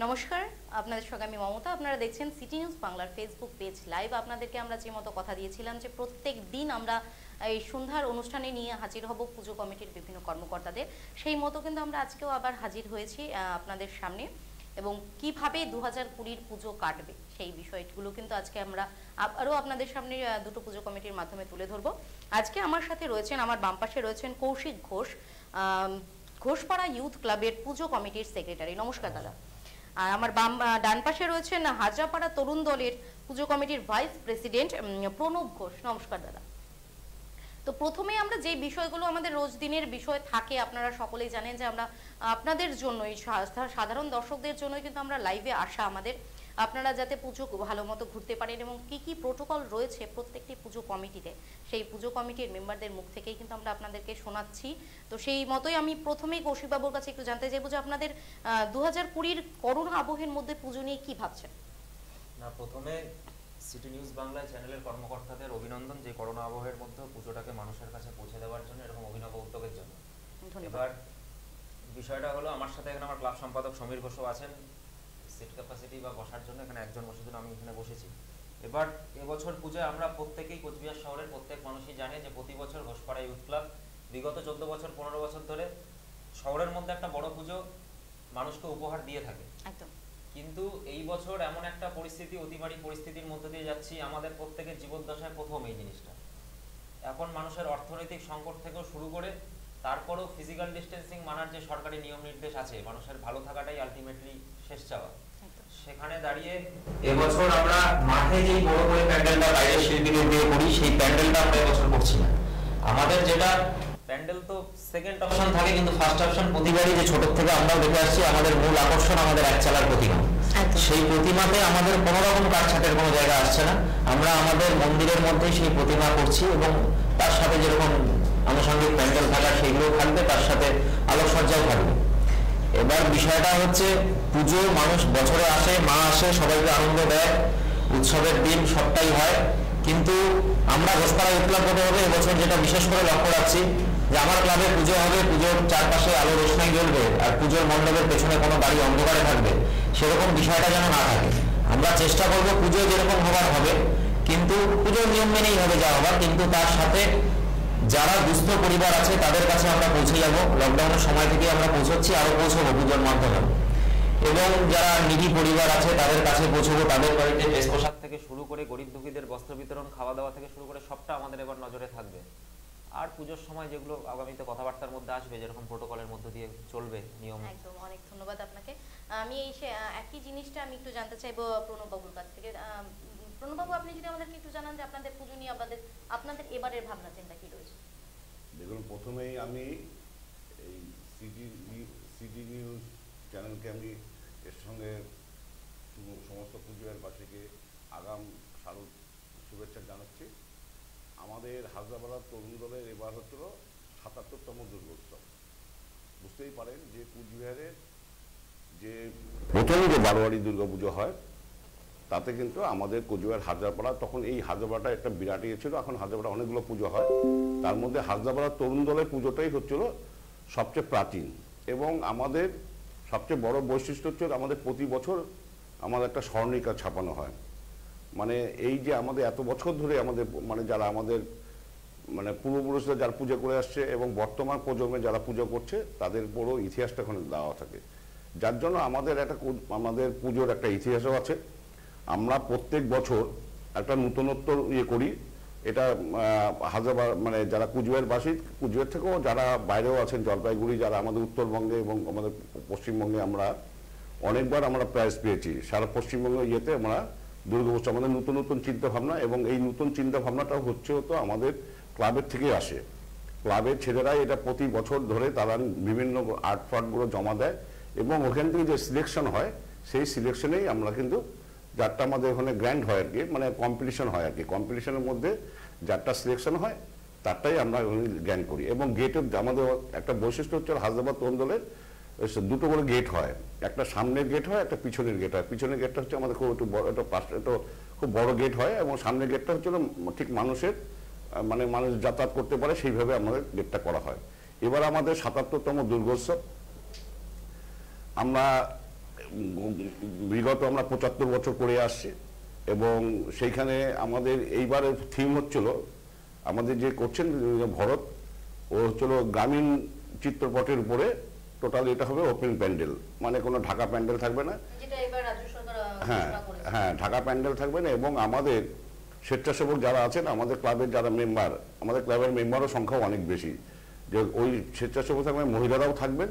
নমস্কার, আপনাদের সঙ্গে আমি মমতা। আপনারা দেখছেন সিটি নিউজ বাংলার ফেসবুক পেজ লাইভ। আপনাদেরকে আমরা যে মতো কথা দিয়েছিলাম যে প্রত্যেক দিন আমরা এই সন্ধ্যার অনুষ্ঠানে নিয়ে হাজির হব পুজো কমিটির বিভিন্ন কর্মকর্তাদের, সেই মতো কিন্তু আমরা আজকেও আবার হাজির হয়েছি আপনাদের সামনে। এবং কিভাবে 2020 পুজো কাটবে সেই বিষয়গুলো কিন্তু আজকে আমরা আবারও আপনাদের সামনে দুটো পুজো কমিটির মাধ্যমে তুলে ধরবো। আজকে আমার সাথে রয়েছেন, আমার বাম পাশে রয়েছেন কৌশিক ঘোষ, ঘোষপাড়া ইউথ ক্লাবের পুজো কমিটির সেক্রেটারি। নমস্কার দাদা। আর আমার ডান পাশে রয়েছেন হাজরাপাড়া তরুণ দলের পুজো কমিটির ভাইস প্রেসিডেন্ট প্রণব ঘোষ। নমস্কার দাদা। তো প্রথমে আমরা যে বিষয়গুলো আমাদের রোজ দিনের বিষয় থাকে, আপনারা সকলেই জানেন যে আমরা আপনাদের জন্যই, সাধারণ দর্শকদের জন্যই কিন্তু আমরা লাইভে আসা। আমাদের আপনারা যাতে পুজো ভালো মতো ঘুরতে পারেন এবং কি কি প্রোটোকল রয়েছে প্রত্যেকটি পুজো কমিটিতে, সেই পুজো কমিটির মেম্বারদের মুখ থেকেই কিন্তু আমরা আপনাদেরকে শোনাচ্ছি। তো সেই মতোই আমি প্রথমেই কৌশিকবাবুর কাছে একটু জানতে চাইবো যে আপনাদের 2020 করোনা আবহের মধ্যে পুজো নিয়ে কি ভাবছেন? না, প্রথমে সিটি নিউজ বাংলা চ্যানেলের কর্মকর্তাদের অভিনন্দন যে করোনা আবহের মধ্যে পুজোটাকে মানুষের কাছে পৌঁছে দেওয়ার জন্য, এরকম অভিনব উদ্যোগের জন্য। এবার বিষয়টা হলো, আমার সাথে এখানে আমার ক্লাব সম্পাদক সমীর ঘোষও আছেন। সিট ক্যাপাসিটি বা বসার জন্য এখানে একজন বসার জন্য আমি এখানে বসেছি। এবার এবছর পুজোয় আমরা প্রত্যেকেই, কোচবিহার শহরের প্রত্যেক মানুষই জানে যে প্রতি বছর ঘোষপাড়া ইউথ ক্লাব বিগত 14 বছর 15 বছর ধরে শহরের মধ্যে একটা বড় পুজো মানুষকে উপহার দিয়ে থাকে। একদম। কিন্তু এই বছর এমন একটা পরিস্থিতি, অতিমারী পরিস্থিতির মধ্যে দিয়ে যাচ্ছি, আমাদের প্রত্যেকের জীবদ্দশায় প্রথম এই জিনিসটা। এখন মানুষের অর্থনৈতিক সংকট থেকেও শুরু করে তারপরেও ফিজিক্যাল ডিস্টেন্সিং মানার যে সরকারি নিয়ম নির্দেশ আছে, মানুষের ভালো থাকাটাই আলটিমেটলি শেষ চাওয়া। সেখানে দাঁড়িয়ে এবছর আমরা মাঠে যেই বড় করে প্যান্ডেলটা বাইরের শিল্পীদের দিয়ে করি, সেই প্যান্ডেলটা আমরা এবছর করছি না। আমাদের যেটা প্যান্ডেল তো সেকেন্ড অপশন থাকে, কিন্তু ফার্স্ট অপশন প্রতিবারই যে ছোট থেকে আমরাও দেখে আসছি, আমাদের মূল আকর্ষণ আমাদের এক চালার প্রতিমা। সেই প্রতিমাতে আমাদের কোনো রকম কাটছাটের কোনো জায়গা আসছে না। আমরা আমাদের মন্দিরের মধ্যেই সেই প্রতিমা করছি এবং তার সাথে যেরকম আনুষঙ্গিক প্যান্ডেল থাকা সেগুলো থাকবে, তার সাথে আলোকসজ্জাও থাকবে। এবার বিষয়টা হচ্ছে, পুজো মানুষ বছরে আসে, মা আসে, সবাইকে আনন্দ দেয়, উৎসবের দিন সবটাই হয়। কিন্তু আমরা ঘোষপাড়া ইউথ ক্লাব হবে এবছর যেটা বিশেষ করে লক্ষ্য রাখছি, যে আমার ক্লাবে পুজো হবে, পুজোর চারপাশে আলো রোশনাই জ্বলবে, আর পুজোর মণ্ডপের পেছনে কোনো বাড়ি অন্ধকারে থাকবে, সেরকম বিষয়টা যেন না থাকে। আমরা চেষ্টা করব পুজো যেরকম হবার হবে, কিন্তু পুজোর নিয়ম মেনেই হবে যা হবার, কিন্তু তার সাথে যারা দুস্থ পরিবার আছে তাদের কাছে আমরা পৌঁছে যাব। লকডাউনের সময় থেকে আমরা পৌঁছচ্ছি, আরো পৌঁছবো পুজোর মাধ্যমে। এবং যারা নিডি পরিবার আছে তাদের কাছে পৌঁছবো, তাদের বাড়িতে ড্রেস পোশাক থেকে শুরু করে গরিব দুঃখীদের বস্ত্র বিতরণ, খাওয়া দাওয়া থেকে শুরু করে সবটা আমাদের এবার নজরে থাকবে। আর পুজোর সময় যেগুলো আগামীতে কথাবার্তার মধ্যে আসবে, যেরকম প্রোটোকলের মধ্যে দিয়ে চলবে নিয়ম। একদম, অনেক ধন্যবাদ আপনাকে। আমি এই একই জিনিসটা আমি একটু জানতে চাইবো প্রণব বাবুর কাছ থেকে। প্রণব বাবু, আপনি যদি আমাদেরকে একটু জানান যে আপনাদের পুজো নিয়ে আপনাদের এবারের ভাবনা চিন্তা কি রয়েছে? দেখুন, প্রথমেই আমি এই সিটি নিউজ চ্যানেলকে আমি এর সঙ্গে সমস্ত পুজোবাসীকে আগাম শারদ শুভেচ্ছা জানাচ্ছি। আমাদের হাজরাপাড়া তরুণ দলের এবার হচ্ছিল ৭৭তম দুর্গোৎসব। বুঝতেই পারেন যে কুচবিহারের যে প্রথম যে বারোয়ারি দুর্গাপুজো হয়, তাতে কিন্তু আমাদের কোচবিহার হাজরাপাড়া, তখন এই হাজরাপাড়াটা একটা বিরাট ইয়ে ছিল। এখন হাজরাপাড়া অনেকগুলো পুজো হয়, তার মধ্যে হাজরাপাড়া তরুণ দলের পুজোটাই হচ্ছিল সবচেয়ে প্রাচীন। এবং আমাদের সবচেয়ে বড় বৈশিষ্ট্য হচ্ছে আমাদের প্রতি বছর আমাদের একটা স্মরণিকা ছাপানো হয়। মানে এই যে আমাদের এত বছর ধরে আমাদের মানে যারা আমাদের মানে পূর্বপুরুষরা যারা পুজো করে আসছে এবং বর্তমান প্রজন্মে যারা পুজো করছে, তাদের বড় ইতিহাসটা ওখানে দেওয়া থাকে, যার জন্য আমাদের আমাদের পুজোর একটা ইতিহাসও আছে। আমরা প্রত্যেক বছর একটা নূতনত্ব ইয়ে করি। এটা হাজারবার মানে যারা কুচবিহারবাসী, কুচবিহার থেকেও যারা বাইরেও আছেন, জলপাইগুড়ি, যারা আমাদের উত্তরবঙ্গে এবং আমাদের পশ্চিমবঙ্গে আমরা অনেকবার আমরা প্রাইজ পেয়েছি। সারা পশ্চিমবঙ্গের ইয়েতে আমরা দুর্গোৎসব, আমাদের নতুন নতুন চিন্তাভাবনা, এবং এই নতুন চিন্তাভাবনাটাও হতো আমাদের ক্লাবের থেকেই আসে। ক্লাবের ছেলেরাই এটা প্রতি বছর ধরে তারা বিভিন্ন আর্ট ফার্টগুলো জমা দেয় এবং ওখান থেকে যে সিলেকশন হয়, সেই সিলেকশনেই আমরা কিন্তু যারটা আমাদের ওখানে গ্র্যান্ড হয় আর কি, মানে কম্পিটিশন হয় আর কি, কম্পিটিশনের মধ্যে যারটা সিলেকশন হয় তারটাই আমরা জ্ঞান করি। এবং গেটের আমাদের একটা বৈশিষ্ট্য হচ্ছে হায়দ্রাবাদ তরুণ দলের দুটো করে গেট হয়, একটা সামনের গেট হয়, একটা পিছনের গেট হয়। পিছনের গেটটা হচ্ছে আমাদের খুব একটু বড়, একটু খুব বড় গেট হয়, এবং সামনের গেটটা হচ্ছে ঠিক মানুষের মানে মানুষ যাতায়াত করতে পারে সেইভাবে আমাদের গেটটা করা হয়। এবার আমাদের ৭৭তম দুর্গোৎসব, আমরা বিগত আমরা 75 বছর করে আসছি এবং সেইখানে আমাদের এইবারের থিম হচ্ছিল আমাদের যে করছেন ভরত, ও হচ্ছিল গ্রামীণ চিত্রপটের উপরে টোটাল এটা হবে ওপেন প্যান্ডেল, মানে কোনো ঢাকা প্যান্ডেল থাকবে না। যেটা এবার রাজ্য সরকার হ্যাঁ ঘোষণা করেছে। হ্যাঁ, ঢাকা প্যান্ডেল থাকবে না এবং আমাদের স্বেচ্ছাসেবক যারা আছেন, আমাদের ক্লাবের যারা মেম্বার, আমাদের ক্লাবের মেম্বারও সংখ্যাও অনেক বেশি, যে ওই স্বেচ্ছাসেবক থাকবে, মহিলারাও থাকবেন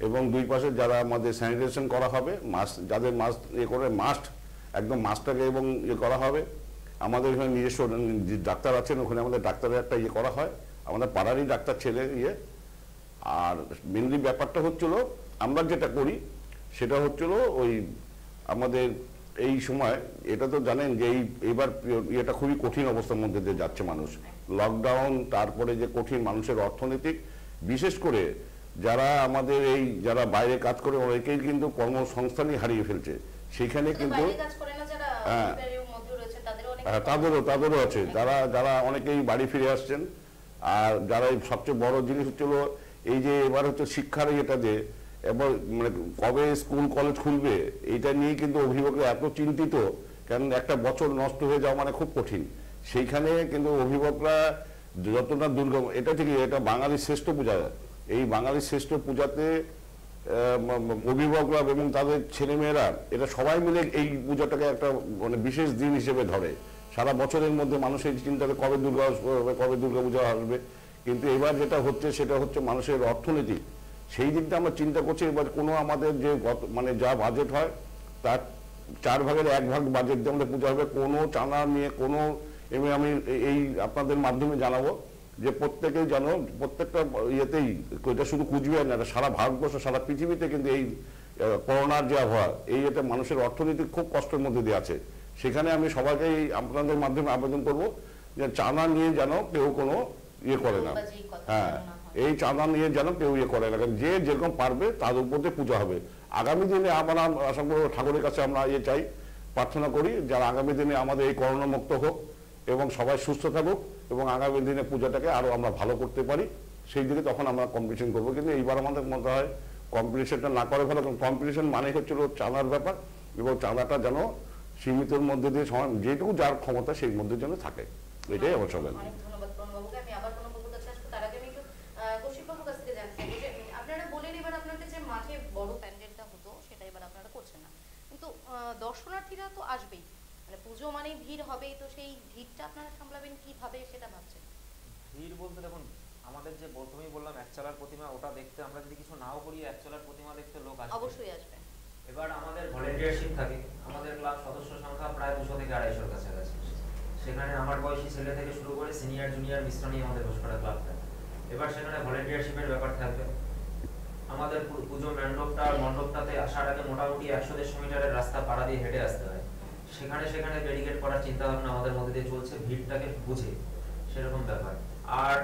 এবং দুই পাশে যারা আমাদের স্যানিটেশন করা হবে, মাস্ক যাদের মাস্ক করে মাস্ট একদম মাস্কটাকে এবং করা হবে। আমাদের এখানে নিজস্ব ডাক্তার আছেন, ওখানে আমাদের ডাক্তারের একটা করা হয়, আমাদের পাড়ারই ডাক্তার ছেলে আর মেনলি ব্যাপারটা হচ্ছিল আমরা যেটা করি সেটা হচ্ছিল ওই আমাদের এই সময়, এটা তো জানেন যে এইবার এটা খুবই কঠিন অবস্থার মধ্যে দিয়ে যাচ্ছে মানুষ, লকডাউন, তারপরে যে কঠিন মানুষের অর্থনৈতিক, বিশেষ করে যারা আমাদের যারা বাইরে কাজ করে অনেকেই কিন্তু কর্মসংস্থানই হারিয়ে ফেলছে, সেখানে কিন্তু তাদেরও আছে, যারা অনেকেই বাড়ি ফিরে আসছেন। আর যারা সবচেয়ে বড় জিনিস হচ্ছিল এই যে এবার হচ্ছে শিক্ষার এটা যে এবার মানে কবে স্কুল কলেজ খুলবে এটা নিয়ে কিন্তু অভিভাবকরা এত চিন্তিত, কারণ একটা বছর নষ্ট হয়ে যাওয়া মানে খুব কঠিন। সেইখানে কিন্তু অভিভাবকরা যতটা দুর্গম, এটা ঠিকই, এটা বাঙালির শ্রেষ্ঠ পূজা, এই বাঙালির শ্রেষ্ঠ পূজাতে অভিভাবকরা এবং তাদের ছেলেমেয়েরা এটা সবাই মিলে এই পূজাটাকে একটা মানে বিশেষ দিন হিসেবে ধরে। সারা বছরের মধ্যে মানুষের চিন্তাতে কবে দুর্গা পূজা আসবে, কিন্তু এবার যেটা হচ্ছে সেটা হচ্ছে মানুষের অর্থনীতি, সেই দিকটা আমরা চিন্তা করছি। এবার কোনো আমাদের যে মানে যা বাজেট হয় তার 4 ভাগের 1 ভাগ বাজেট দিয়ে আমাদের পূজা হবে, কোনো চাঁদা নিয়ে কোনো আমি এই আপনাদের মাধ্যমে জানাবো যে প্রত্যেকেই জানো, প্রত্যেকটা ইয়েতেই, এটা শুধু কুচবিহার না, সারা ভারতবর্ষ সারা পৃথিবীতে কিন্তু এই করোনার যে আবহাওয়া, এই এটা মানুষের অর্থনীতি খুব কষ্টের মধ্যে দিয়ে আছে। সেখানে আমি সবাইকে আপনাদের মাধ্যমে আবেদন করব যে চাঁদা নিয়ে যেন কেউ কোনো করে না, হ্যাঁ, এই চাঁদা নিয়ে যেন কেউ করে না, কারণ যে যেরকম পারবে তার উপর দিয়ে পূজা হবে। আগামী দিনে আমরা আশা করব ঠাকুরের কাছে আমরা চাই, প্রার্থনা করি যারা আগামী দিনে আমাদের এই করোনা মুক্ত হোক এবং সবাই সুস্থ থাকুক এবং আগামী দিনে পূজাটাকে আরো আমরা ভালো করতে পারি, সেই দিকে তখন আমরা কম্পিটিশন করবো। কিন্তু এইবার আমাদের মনে হয় কম্পিটিশনটা না করে ভালো, কারণ কম্পিটিশন মানে হচ্ছিল চাঁদার ব্যাপার এবং চাঁদাটা যেন সীমিতের মধ্যে দিয়ে যেটুকু যার ক্ষমতা সেই মধ্যে যেন থাকে, এটাই আমার সবাই। অনেক ধন্যবাদ প্রণবাবুকে। আমি আবার প্রণবাবুর কাছে আসবো, তার আগে আমি একটু কৌশিকবাবুর কাছ থেকে জানতে চাই যে আপনারা বলেন এবার আপনাদের যে মাঠে বড় প্যান্ডেলটা হতো সেটা এবার আপনারা করছেন না, কিন্তু দর্শনার্থীরা তো আসবেই, মানে পুজো মানেই ভিড় হবেই, তো সেই ভিড়টা আপনারা সামলাবেন কিভাবে সেটা ভাবছেন? ভিড় বলতে দেখুন, আমাদের যে প্রথমেই বললাম একচালার প্রতিমা, ওটা দেখতে আমরা যদি কিছু নাও করি একচালার প্রতিমা দেখতে লোক আসবে, অবশ্যই আসবে। এবার আমাদের ভলেন্টিয়ারশিপ থাকে, আমাদের ক্লাব সদস্য সংখ্যা প্রায় 200 থেকে 250 কাছাকাছি, সেখানে আমার বয়সী ছেলে থেকে শুরু করে সিনিয়র জুনিয়র মিশ্রণই আমাদের ঘোষপাড়া ক্লাব থাকে। এবার সেখানে ভলেন্টিয়ারশিপের ব্যাপার থাকবে। আমাদের পুজো মণ্ডপটাতে আসার আগে মোটামুটি 100-150 মিটারের রাস্তা পাড়া দিয়ে হেঁটে আসতে হয়, সেখানে ব্যারিকেড করার চিন্তা ভাবনা আমাদের মধ্যে দিয়ে চলছে, ভিড়টাকে বুঝে সেরকম ব্যাপার। আর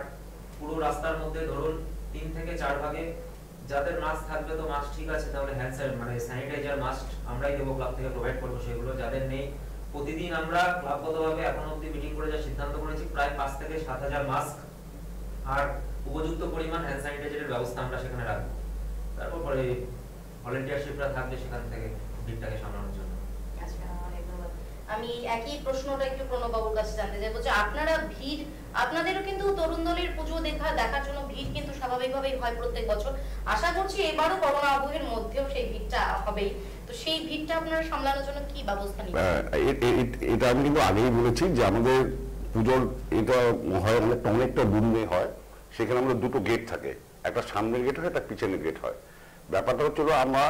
পুরো রাস্তার মধ্যে ধরুন 3 থেকে 4 ভাগে যাদের মাস্ক থাকবে তো মাস্ক ঠিক আছে, তাহলে হ্যান্ড মানে স্যানিটাইজার মাস্ক আমরাই দেবো, ক্লাব থেকে প্রোভাইড করবো সেগুলো। যাদের নেই, প্রতিদিন আমরা ক্লাবগতভাবে এখন অবধি মিটিং করে যা সিদ্ধান্ত করেছি প্রায় 5 থেকে 7,000 মাস্ক আর উপযুক্ত পরিমাণ হ্যান্ড স্যানিটাইজারের ব্যবস্থা আমরা সেখানে রাখবো। তারপর পরে ভলেন্টিয়ারশিপরা থাকবে সেখান থেকে ভিড়টাকে সামলানোর জন্য। আচ্ছা, অনেক ধন্যবাদ। আমি একই প্রশ্নটা একটু প্রণববাবুর কাছে জানতে চাইবো যে আপনারা ভিড়, আপনাদেরও কিন্তু তরুণ দলের পুজো দেখার জন্য ভিড় কিন্তু স্বাভাবিকভাবেই হয় প্রত্যেক বছর, আশা করছি এবারও করোনা আবহের মধ্যেও সেই ভিড়টা হবেই, তো সেই ভিড়টা আপনারা সামলানোর জন্য কি ব্যবস্থা নিচ্ছেন? এটা আমি কিন্তু আগেই বলেছি যে আমাদের পুজোর এটা হয় অনেকটা দূরে হয়, সেখানে আমাদের 2টো গেট থাকে, একটা সামনের গেট হয়, একটা পিছনের গেট হয়। ব্যাপারটা হচ্ছিল আমরা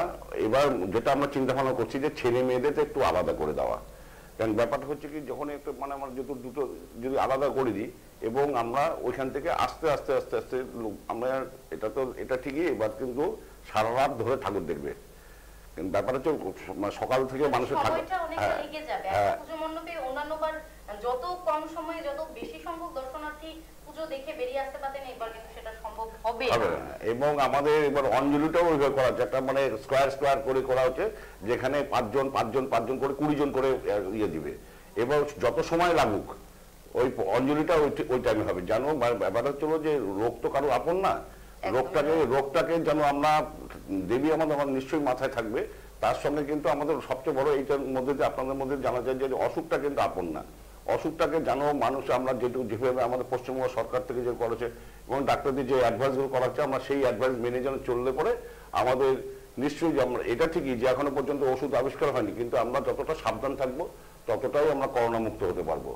এবার যেটা আমরা চিন্তা ভাবনা করছি যে ছেলে মেয়েদের একটু আলাদা করে দেওয়া, কারণ ব্যাপারটা হচ্ছে কি যখন একটু মানে আমরা দুটো যদি আলাদা করে দিই এবং আমরা ওইখান থেকে আস্তে আস্তে আমরা এটা ঠিকই, এবার কিন্তু সারা রাত ধরে ঠাকুর দেখবে, কিন্তু ব্যাপার হচ্ছে সকাল থেকে মানুষের যত কম সময়ে যত বেশি সংখ্যক দর্শনার্থী পুজো দেখে বেরিয়ে আসতে পারতেন, এবার কিন্তু সেটা সম্ভব হবে না। এবং আমাদের এবার অঞ্জলিটাও ওইভাবে করা হচ্ছে, একটা মানে স্কোয়ার করে করা হচ্ছে, যেখানে 5 জন করে 20 জন করে ইয়ে দিবে, এবার যত সময় লাগুক ওই অঞ্জলিটা ওই টাইমে হবে। জানো ব্যাপার হচ্ছিল যে রোগ তো কারো আপন না, রোগটাকে যেন আমরা দেবী আমাদের নিশ্চয়ই মাথায় থাকবে, তার সঙ্গে কিন্তু আমাদের সবচেয়ে বড় এইটার মধ্যে যে আপনাদের মধ্যে জানা যায় যে অসুখটা কিন্তু আপন না, অসুখটাকে জানো মানুষ আমরা যেভাবে আমাদের পশ্চিমবঙ্গ সরকার থেকে যে করেছে এবং ডাক্তারদের যে অ্যাডভাইসগুলো করাচ্ছে আমরা সেই অ্যাডভাইস মেনে যেন চললে পরে আমাদের নিশ্চয়ই যে আমরা এটা ঠিকই যে এখনো পর্যন্ত ওষুধ আবিষ্কার হয়নি, কিন্তু আমরা যতটা সাবধান থাকবো ততটাই আমরা করোনা মুক্ত হতে পারবো,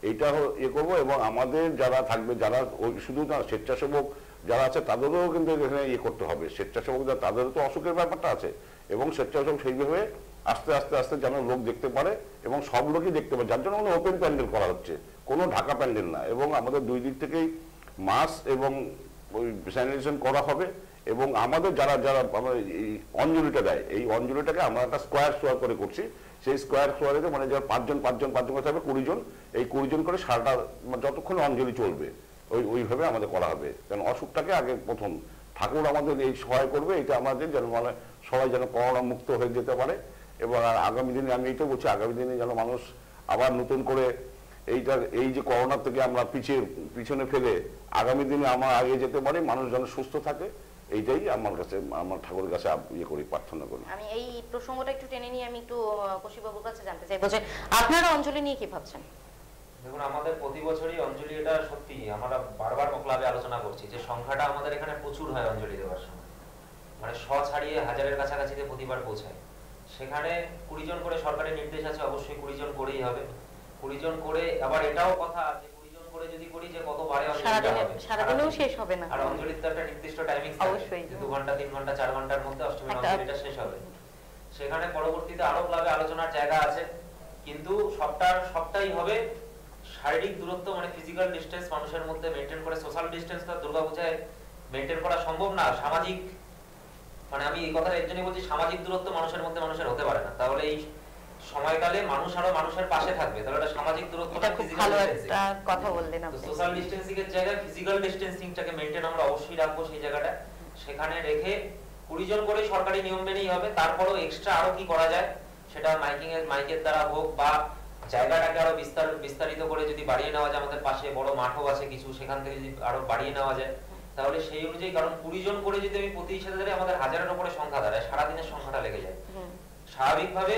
এইটা ইয়ে করবো। এবং আমাদের যারা থাকবে, যারা ওই শুধু না স্বেচ্ছাসেবক যারা আছে তাদেরও কিন্তু এখানে ইয়ে করতে হবে, স্বেচ্ছাসেবক যারা তাদেরও তো অসুখের ব্যাপারটা আছে এবং স্বেচ্ছাসেবক সেইভাবে আস্তে আস্তে আস্তে যেন লোক দেখতে পারে এবং সব লোকই দেখতে পারে, যার জন্য আমাদের ওপেন প্যান্ডেল করা হচ্ছে, কোনো ঢাকা প্যান্ডেল না। এবং আমাদের দুই দিক থেকেই মাস্ক এবং ওই স্যানিটেশন করা হবে এবং আমাদের যারা যারা আমরা এই অঞ্জলিটা দেয় এই অঞ্জলিটাকে আমরা একটা স্কোয়ার করে করছি, সেই স্কোয়ারে মানে যারা পাঁচজন করে থাকবে 20 জন, এই 20 জন করে সারাটা যতক্ষণ অঞ্জলি চলবে ওইভাবে আমাদের করা হবে। কারণ অসুখটাকে আগে প্রথম ঠাকুর আমাদের এই সহায় করবে, এটা আমাদের যেন মানে সবাই যেন করোনা মুক্ত হয়ে যেতে পারে। এবং আগামী দিনে আমি এইটা বলছি, আগামী দিনে যেন মানুষ আবার নতুন করে এই যে করোনা থেকে আমরা পিছনে ফেলে আগামী দিনে আমরা আগে যেতে পারি, মানুষ যেন সুস্থ থাকে, এইটাই আমার কাছে আমার ঠাকুরের কাছে ইয়ে করি, প্রার্থনা করি। আমি এই প্রসঙ্গটা একটু টেনে নিয়ে আমি একটু কৌশিকবাবুর কাছে জানতে চাইবো যে আপনারা অঞ্জলি নিয়ে কি ভাবছেন? দেখুন, আমাদের প্রতি বছরই অঞ্জলি, এটা সত্যি আমরা বারবার ক্লাবে আলোচনা করছি যে সংখ্যাটা আমাদের এখানে প্রচুর হয় অঞ্জলি দেওয়ার সময়, মানে 100 ছাড়িয়ে 1000-এর কাছাকাছিতে প্রতিবার পৌঁছায়। সেখানে 20 জন করে সরকারের নির্দেশ আছে, অবশ্যই 20 জন করেই হবে। 20 জন করে আবার এটাও কথা যে 20 জন করে যদি করি যে কতবারে অঞ্জলিটা হবে, সারাদিনেও শেষ হবে না। আর অঞ্জলির তো একটা নির্দিষ্ট টাইমিং থাকে, অবশ্যই 2 ঘন্টা 3 ঘন্টা 4 ঘন্টার মধ্যে অষ্টমীর অঞ্জলিটা শেষ হবে। সেখানে পরবর্তীতে আরো ক্লাবে আলোচনার জায়গা আছে, কিন্তু সবটাই হবে শারীরিক দূরত্ব, মানে ফিজিক্যাল ডিসটেন্স মানুষের মধ্যে মেইনটেইন করে। সোশ্যাল ডিসটেন্স তো দুর্গাপূজায় মেইনটেইন করা সম্ভব না, সামাজিক, মানে আমি এই কথাটা এর জন্যই বলছি, সামাজিক দূরত্ব মানুষের মধ্যে মানুষের হতে পারে না। তাহলে এই সময়কালে মানুষ আরো মানুষের পাশে থাকবে, তাহলে এটা সামাজিক দূরত্ব, এটা খুব ভালো একটা কথা বললেন আপনি। সোশ্যাল ডিসটেন্সিং এর জায়গায় ফিজিক্যাল ডিসটেন্সিংটাকে মেইনটেইন আমরা অবশ্যই রাখবো সেই জায়গাটা। সেখানে রেখে 20 জন করে সরকারি নিয়ম মেনেই হবে। তারপরেও এক্সট্রা আরো কি করা যায়, সেটা মাইকের দ্বারা হোক বা জায়গাটাকে আরো বিস্তারিত করে যদি বাড়িয়ে নেওয়া যায়, আমাদের পাশে বড় মাঠও আছে কিছু, সেখান থেকে যদি আরো বাড়িয়ে নেওয়া যায় তাহলে সেই অনুযায়ী, কারণ 20 জন করে যদি আমি প্রতি সাথে ধরে আমাদের 1000-এর উপরে সংখ্যা দাঁড়ায়, সারাদিনের সংখ্যাটা লেগে যায়। স্বাভাবিকভাবে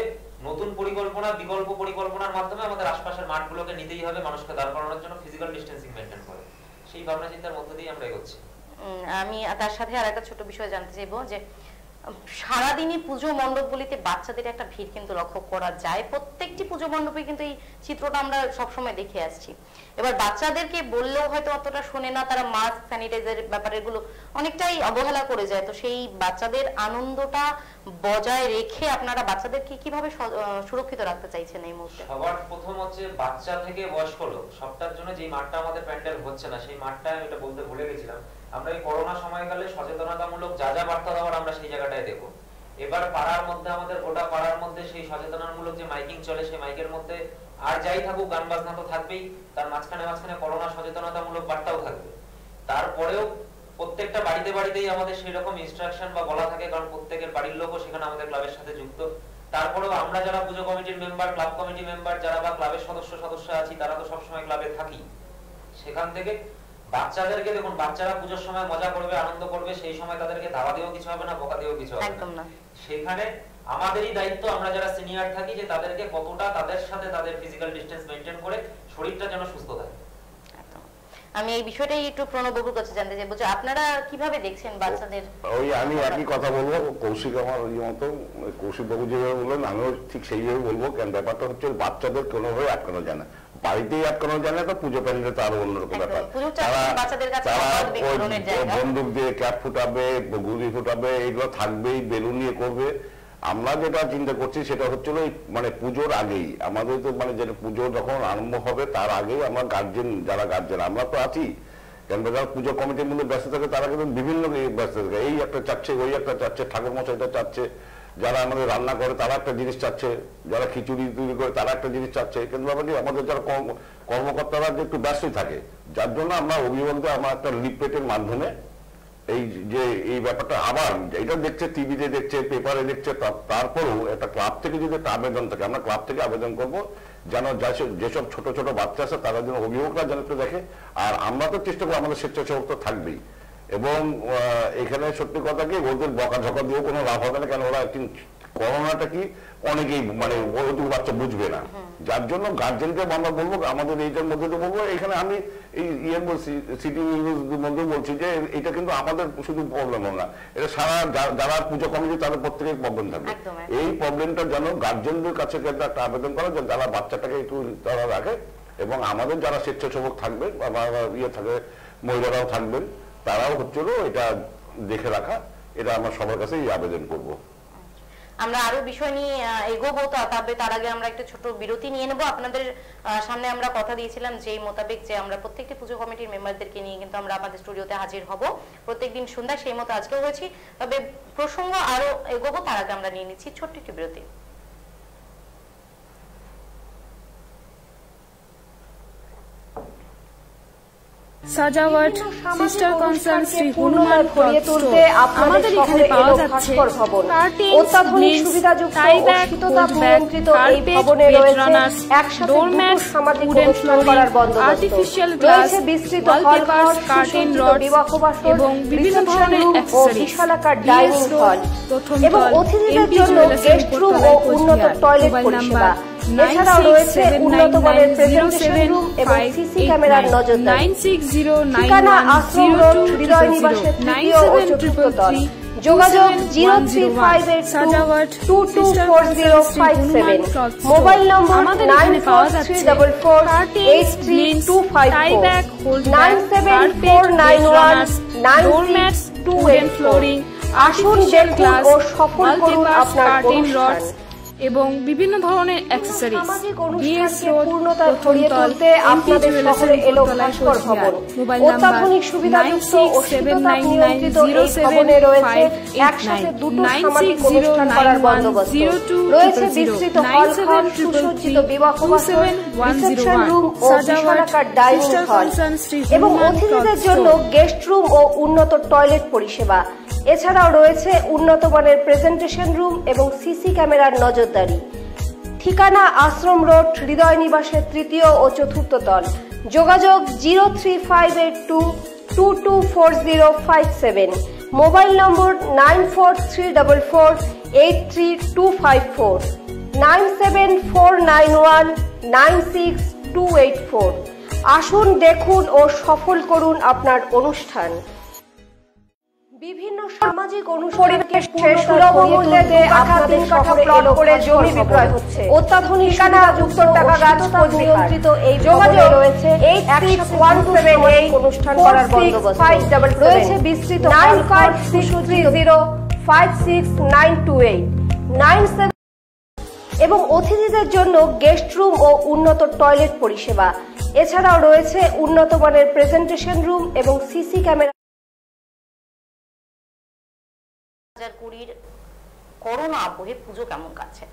নতুন পরিকল্পনা, বিকল্প পরিকল্পনার মাধ্যমে আমাদের আশপাশের মাঠগুলোকে নিতেই হবে মানুষকে দাঁড় করানোর জন্য, ফিজিক্যাল ডিসটেন্সিং মেইনটেইন করে। সেই ভাবনা চিন্তার মধ্য দিয়ে আমরা এগোচ্ছি। আমি তার সাথে আরেকটা ছোট বিষয় জানতে চাইবো যে সারাদিনই পুজো মণ্ডপগুলিতে বাচ্চাদের একটা ভিড় কিন্তু লক্ষ্য করা যায়, প্রত্যেকটি পুজো মণ্ডপে কিন্তু এই চিত্রটা আমরা সবসময় দেখে আসছি। এবার বাচ্চাদেরকে বললেও হয়তো অতটা শোনে না, তারা মাস্ক স্যানিটাইজার ব্যাপারগুলো অনেকটাই অবহেলা করে যায়। তো সেই বাচ্চাদের আনন্দটা বজায় রেখে আপনারা বাচ্চাদেরকে কিভাবে সুরক্ষিত রাখতে চাইছেন এই মুহূর্তে? সবার প্রথম হচ্ছে বাচ্চা থেকে বয়স্ক লোক সবটার জন্য যে মাঠটা আমাদের প্যান্ডেল হচ্ছে না, সেই মাঠটা আমি এটা বলতে ভুলে গেছিলাম, আমরা এই করোনা সময়কালে সচেতনতামূলক যা যা বার্তা দেওয়ার আমরা সেই জায়গাটায় দেবো। এবার পাড়ার মধ্যে, আমাদের গোটা পাড়ার মধ্যে সেই সচেতনতামূলক যে মাইকিং চলে, সেই মাইকের মধ্যে আর যাই থাকুক, গান বাজনা তো থাকবেই, তার মাঝখানে করোনা সচেতনতামূলক বার্তাও থাকবে। তারপরেও প্রত্যেকটা বাড়িতেই আমাদের সেই রকম ইনস্ট্রাকশন বা বলা থাকে, কারণ প্রত্যেকের বাড়ির লোকও সেখানে আমাদের ক্লাবের সাথে যুক্ত। তারপরেও আমরা যারা পুজো কমিটির মেম্বার, ক্লাব কমিটি মেম্বার যারা বা ক্লাবের সদস্য আছি, তারা তো সবসময় ক্লাবে থাকি। সেখান থেকে বাচ্চাদেরকে, দেখুন বাচ্চারা পুজোর সময় মজা করবে, আনন্দ করবে, সেই সময় তাদেরকে ধাওয়া দিয়েও কিছু হবে না, বকা দিয়েও কিছু হবে না। সেখানে আমাদেরই দায়িত্ব, আমরা যারা সিনিয়র থাকি, যে তাদেরকে কতটা তাদের সাথে তাদের ফিজিক্যাল ডিসটেন্স মেইনটেইন করে শরীরটা যেন সুস্থ থাকে। আমি এই বিষয়টাই একটু প্রণববাবুর কাছে জানতে চাইবো যে আপনারা কিভাবে দেখছেন বাচ্চাদের? ওই আমি একই কথা বলবো, কৌশিক আমার ওই মতো, কৌশিক বাবু যেভাবে বললেন আমিও ঠিক সেইভাবে বলবো। কেন ব্যাপারটা হচ্ছে বাচ্চাদের কোনোভাবে আটকানো যায় না, বাড়িতেই আটকানো যায় না, তো পুজো প্যান্ডেলে তো আরো অন্যরকম ব্যাপার। বন্দুক দিয়ে ক্যাপ ফুটাবে, গুলি ফুটাবে, এগুলো থাকবেই, বেলুন নিয়ে করবে। আমরা যেটা চিন্তা করছি সেটা হচ্ছিল মানে পুজোর আগেই আমাদের তো মানে যেটা পুজো যখন আরম্ভ হবে তার আগেই আমরা যারা গার্জেন আমরা তো আছি, কেন যারা পুজো কমিটির মধ্যে ব্যস্ত থাকে তারা কিন্তু বিভিন্ন ব্যস্ত থাকে, এই একটা চাচ্ছে, ওই একটা চাচ্ছে, ঠাকুর মশাইটা চাচ্ছে, যারা আমাদের রান্না করে তারা একটা জিনিস চাচ্ছে, যারা খিচুড়ি তৈরি করে তারা একটা জিনিস চাচ্ছে। কিন্তু ব্যাপারটি আমাদের যারা কর্মকর্তারা যে একটু ব্যস্তই থাকে, যার জন্য আমরা অভিভাবকদের আমরা একটা লিফলেটের মাধ্যমে এই ব্যাপারটা আবার এটা দেখছে, টিভিতে দেখছে, পেপারে দেখছে, তারপরেও একটা ক্লাব থেকে যদি একটা আবেদন থাকে, আমরা ক্লাব থেকে আবেদন করব যেন যেসব ছোট ছোট বাচ্চা আছে তারা যেন অভিভাবকরা যেন একটু দেখে। আর আমরা তো চেষ্টা করি, আমাদের স্বেচ্ছাসেবক তো থাকবেই। এবং এখানে সত্যি কথা কি, ওদের বকাঝকা দিয়েও কোনো লাভ হবে না, কেন ওরা করোনাটা কি অনেকেই মানে ওইটুকু বাচ্চা বুঝবে না, যার জন্য গার্জেনকে আমরা বলবো, আমাদের এইটার মধ্যে তো বলবো, এখানে আমি এই বলছি সিটি নিউজের মধ্যে বলছি যে এটা কিন্তু আমাদের শুধু প্রবলেম না, এটা সারা যারা পুজো কমিটি তাদের প্রত্যেকের প্রবলেম থাকবে। এই প্রবলেমটা যেন গার্জেনদের কাছে একটা আবেদন করা, যে যারা বাচ্চাটাকে একটু তারা রাখে, এবং আমাদের যারা স্বেচ্ছাসেবক থাকবে বা থাকে, মহিলারাও থাকবেন, তারাও হচ্ছিল এটা দেখে রাখা, এটা আমরা সবার কাছে আবেদন করব। আমরা আরো বিষয় নিয়ে এগোবো, তবে তার আগে আমরা একটা ছোট বিরতি নিয়ে নেব। আপনাদের সামনে আমরা কথা দিয়েছিলাম যে মোতাবেক যে আমরা প্রত্যেকটি পুজো কমিটির মেম্বারদেরকে নিয়ে কিন্তু আমরা আমাদের স্টুডিওতে হাজির হব প্রত্যেকদিন সন্ধ্যায়, সেই মতো আজকেও হয়েছি। তবে প্রসঙ্গ আরো এগোবো, তার আগে আমরা নিয়ে নিচ্ছি ছোট্ট একটি বিরতি। সাজাওয়াট সিস্টার কনসার্ন শ্রী হনুমান ভরিয়ে তুলতে আমাদের এখানে পাওয়া যাচ্ছে অত্যাধুনিক সুবিধাযুক্ত শীততাপ নিয়ন্ত্রিত এই ভবনে রয়েছে একসাথে দুটো সামাজিক অনুষ্ঠান করার বন্দোবস্ত, আর্টিফিশিয়াল গ্লাস, বিস্তৃত হল ঘর, কার্টেন রড এবং বিভিন্ন ধরনের অ্যাকসেসরিজ, বিশালাকার ডাইনিং হল এবং অতিথিদের জন্য গেস্ট রুম ও উন্নত টয়লেট পরিষেবা। এছাড়াও রয়েছে উন্নত মানের প্রেজেন্টেশন রুম এবং সিসি ক্যামেরার নজরদারি। ঠিকানা আশ্রম রোড, হৃদয় নিবাসের তৃতীয় ও চতুর্থ তল। যোগাযোগ 035822244057, মোবাইল নম্বর 9434483254, 9749196284। আসুন দেখুন ও সফল করুন আপনার অনুষ্ঠান এবং বিভিন্ন ধরনের অ্যাকসেসরিজ। বিএস রোড, পূর্ণতায় ভরিয়ে তুলতে আপনাদের শহরে এলো ভাস্কর ভবন। অত্যাধুনিক সুবিধাযুক্ত ও শীততাপ নিয়ন্ত্রিত এই ভবনে রয়েছে একসাথে দুটো সামাজিক অনুষ্ঠান করার বন্দোবস্ত, রয়েছে বিস্তৃত হল ঘর, সুসজ্জিত বিবাহ বাসর, রিসেপশন রুম ও বিশালাকার ডাইনিং হল এবং অতিথিদের জন্য গেস্ট রুম ও উন্নত টয়লেট পরিষেবা। এছাড়াও রয়েছে উন্নত মানের প্রেজেন্টেশন রুম এবং সিসি ক্যামেরার নজরদারি। ঠিকানা আশ্রম রোড, হৃদয় নিবাসের তৃতীয় ও চতুর্থ তল। যোগাযোগ 0358224057, মোবাইল নম্বর 9434483254, 9749196284। আসুন দেখুন ও সফল করুন আপনার অনুষ্ঠান। বিভিন্ন সামাজিক অনুষ্ঠানকে সুলভ মূল্যে আপনাদের শহরে প্লট করে জমি বিক্রয় হচ্ছে। অত্যাধুনিক সুবিধাযুক্ত টাকাগাছ নিয়ন্ত্রিত এই যোগাযোগ রয়েছে 8617 অনুষ্ঠান করার বন্দোবস্ত, রয়েছে বিস্তৃত 9563056928 97 এবং অতিথিদের জন্য গেস্ট রুম ও উন্নত টয়লেট পরিষেবা। এছাড়াও রয়েছে উন্নত মানের প্রেজেন্টেশন রুম এবং সিসি ক্যামেরা। 2020 করোনা আবহে পুজো কেমন কাটছে?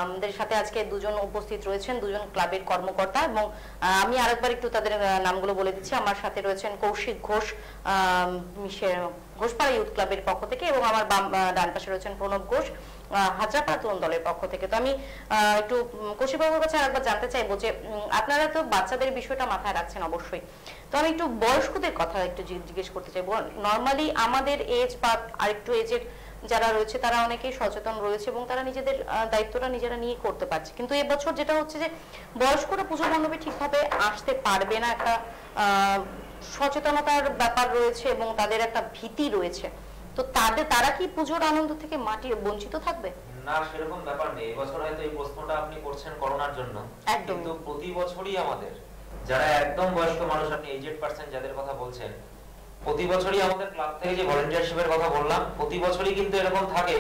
আমাদের সাথে আজকে দুজন উপস্থিত রয়েছেন, দুজন ক্লাবের কর্মকর্তা, এবং আমি আরেকবার একটু তাদের নামগুলো বলে দিচ্ছি। আমার সাথে রয়েছেন কৌশিক ঘোষ, ঘোষপাড়া ইউথ ক্লাবের পক্ষ থেকে, এবং আমার ডান পাশে রয়েছেন প্রণব ঘোষ, হাজরাপাড়া তরুণ দলের পক্ষ থেকে। তো আমি একটু কৌশিক বাবুর কাছে আরেকবার জানতে চাইবো যে আপনারা তো বাচ্চাদের বিষয়টা মাথায় রাখছেন অবশ্যই, তো আমি একটু বয়স্কদের কথা একটু জিজ্ঞেস করতে চাইবো। নর্মালি আমাদের এজ বা আরেকটু এজের যারা রয়েছে তারা অনেকেই সচেতন রয়েছে এবং তারা নিজেদের দায়িত্বটা নিজেরা নিয়ে করতে পারছে, কিন্তু এবছর যেটা হচ্ছে যে বয়স্করা পুজো মণ্ডপে ঠিকভাবে আসতে পারবে না, একটা সচেতনতার ব্যাপার রয়েছে এবং তাদের একটা ভীতি রয়েছে। তো তারা কি পুজোর আনন্দ থেকে বঞ্চিত থাকবে? না, সেরকম ব্যাপার নেই। এবছর হয়তো এই প্রশ্নটা আপনি করছেন করোনার জন্য, কিন্তু প্রতি বছরই আমাদের যারা একদম বয়স্ক মানুষ, আপনি এজেড পারসন যাদের কথা বলছেন, প্রতি বছরই আমাদের ক্লাব থেকে যে ভলান্টিয়ারশিপের কথা বললাম, প্রতি বছরই কিন্তু এরকম থাকে